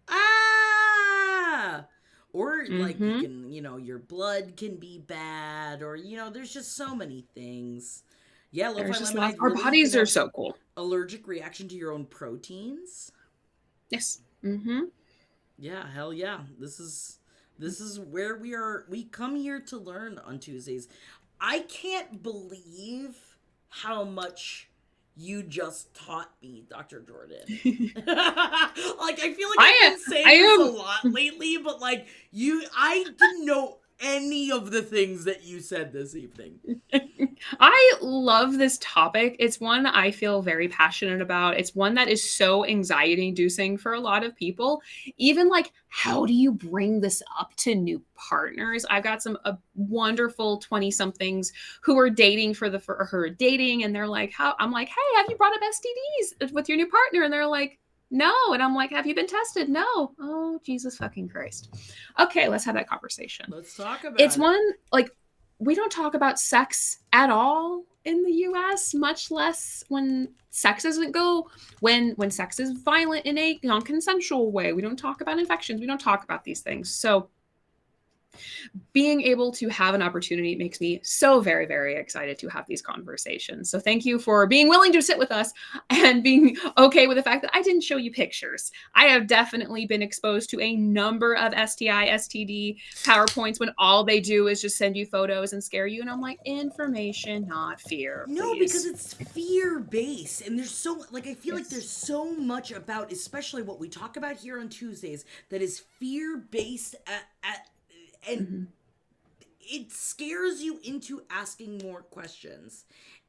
Or like you can, your blood can be bad, or there's just so many things. Yeah, our bodies are so cool. Allergic reaction to your own proteins? Yes. Yeah, hell yeah. This is where we come here to learn on Tuesdays. I can't believe how much you just taught me, Dr. Jordan. Like, I feel like I've been I saying this a am. lot lately, but like, I didn't know any of the things that you said this evening. I love this topic. It's one I feel very passionate about. It's one that is so anxiety inducing for a lot of people. Even like, how do you bring this up to new partners? I've got some wonderful 20 somethings who are dating for her dating, and they're like, how? I'm like, hey, have you brought up STDs with your new partner? And they're like, no. And I'm like, have you been tested? No. Oh, Jesus fucking Christ. Okay, let's have that conversation. Let's talk about It's it. one like we don't talk about sex at all in the US, much less when sex doesn't go when sex is violent in a non-consensual way. We don't talk about infections. We don't talk about these things. So being able to have an opportunity makes me so very, very excited to have these conversations. So thank you for being willing to sit with us and being okay with the fact that I didn't show you pictures. I have definitely been exposed to a number of STI, STD PowerPoints when all they do is just send you photos and scare you. And I'm like, information, not fear, No, because please. it's fear based, and there's so like I feel like Yes. there's so much about, especially what we talk about here on Tuesdays, that is fear based and Mhm. it scares you into asking more questions.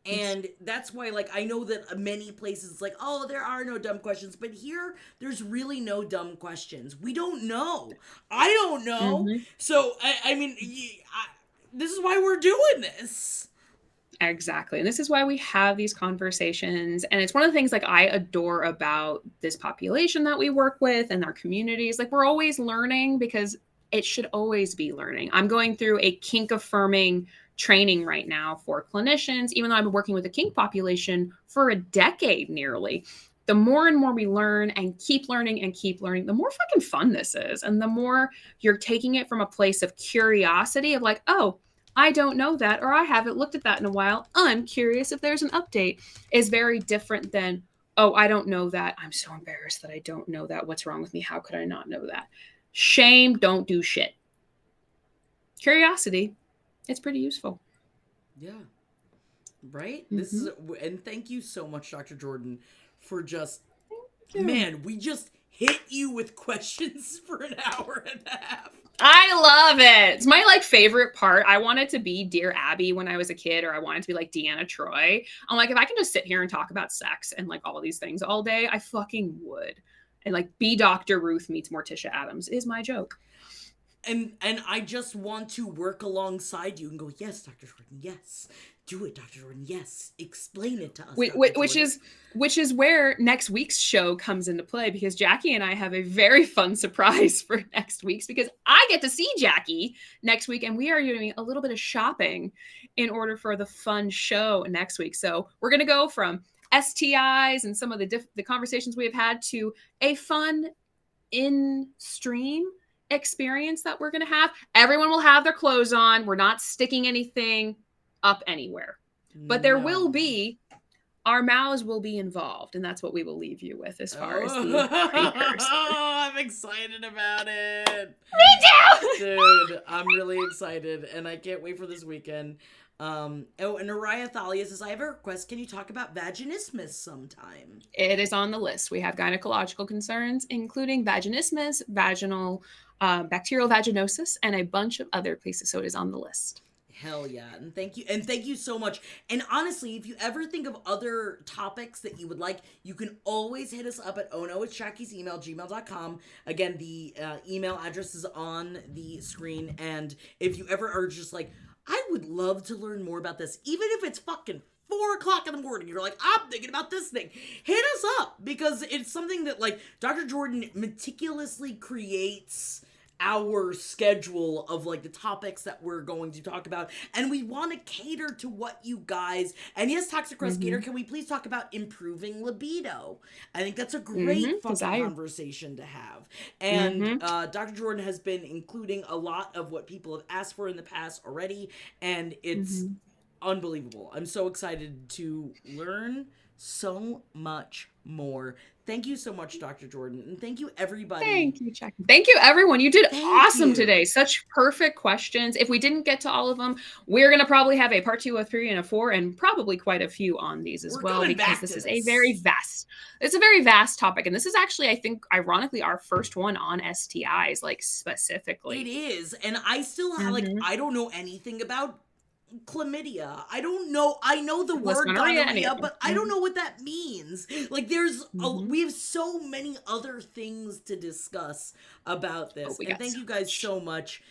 Yes. And that's why, like, I know that many places, like, oh, there are no dumb questions. But here, there's really no dumb questions. We don't know. I don't know. Mhm. So, I mean, this is why we're doing this. Exactly. And this is why we have these conversations. And it's one of the things like I adore about this population that we work with and our communities. Like we're always learning because it should always be learning. I'm going through a kink affirming training right now for clinicians, even though I've been working with the kink population for a decade nearly. The more and more we learn and keep learning, the more fucking fun this is. And the more you're taking it from a place of curiosity of like, oh, I don't know that, or I haven't looked at that in a while. I'm curious if there's an update, is very different than, oh, I don't know that. I'm so embarrassed that I don't know that. What's wrong with me? How could I not know that? Shame, don't do shit. Curiosity, it's pretty useful. Yeah. Right? This Mm-hmm. is, and thank you so much, Dr. Jordan, for just, Yeah. man, we just hit you with questions for an hour and a half. I love it. It's my like favorite part. I wanted to be Dear Abby when I was a kid, or I wanted to be like Deanna Troy. I'm like, if I can just sit here and talk about sex and like all these things all day, I fucking would. And like be Dr. Ruth meets Morticia Adams is my joke. And I just want to work alongside you and go, yes, Dr. Jordan, yes. Do it, Dr. Jordan, yes. Explain it to us, Dr. Jordan. Which is where next week's show comes into play, because Jackie and I have a very fun surprise for next week's, because I get to see Jackie next week and we are doing a little bit of shopping in order for the fun show next week. So we're going to go from STIs and some of the conversations we have had to a fun in-stream experience that we're going to have. Everyone will have their clothes on. We're not sticking anything up anywhere. But there will be, our mouths will be involved, and that's what we will leave you with as far as the precursor. I'm excited about it. Me too! Dude, I'm really excited, and I can't wait for this weekend. And Araya Thalia says, I have a request. Can you talk about vaginismus sometime? It is on the list. We have gynecological concerns, including vaginismus, vaginal bacterial vaginosis, and a bunch of other places. So it is on the list. Hell yeah. And thank you so much. And honestly, if you ever think of other topics that you would like, you can always hit us up at ohnoitsjackie's@gmail.com. Again, the email address is on the screen. And if you ever are just like, I would love to learn more about this, even if it's fucking 4 o'clock in the morning, you're like, I'm thinking about this thing, hit us up, because it's something that, like, Dr. Jordan meticulously creates our schedule of like the topics that we're going to talk about, and we want to cater to what you guys, and yes, Toxic Rescator, can we please talk about improving libido? I think that's a great fucking conversation to have. And Dr. Jordan has been including a lot of what people have asked for in the past already, and it's unbelievable. I'm so excited to learn so much more. Thank you so much, Dr. Jordan. And thank you, everybody. Thank you, Jackie. Thank you, everyone. You did awesome you. today. Such perfect questions. If we didn't get to all of them, we're going to probably have a part 2, a 3, and a 4, and probably quite a few on these as well, because this is a very vast, it's a very vast topic. And this is actually, I think, ironically, our first one on STIs, like specifically. It is. And I still have, like, I don't know anything about chlamydia. I don't know. I know the word gonorrhea, but I don't know what that means. Like, there's we have so many other things to discuss about this. And thank you guys so much.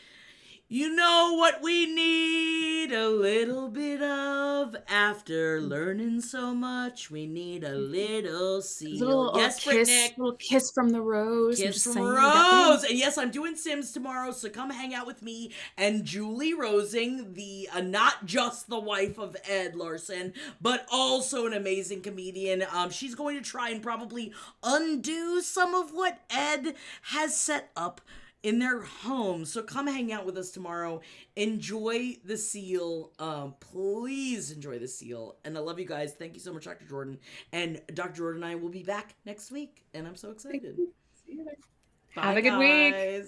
You know what we need a little bit of after learning so much. We need a little seal. Yes, Brittany. Little kiss from the rose. Kiss from Rose. And yes, I'm doing Sims tomorrow, so come hang out with me and Julie Rosing, the not just the wife of Ed Larson, but also an amazing comedian. She's going to try and probably undo some of what Ed has set up in their home. So come hang out with us tomorrow. Enjoy the seal. Please enjoy the seal. And I love you guys. Thank you so much, Dr. Jordan. And Dr. Jordan and I will be back next week. And I'm so excited. See you there. Have a good week.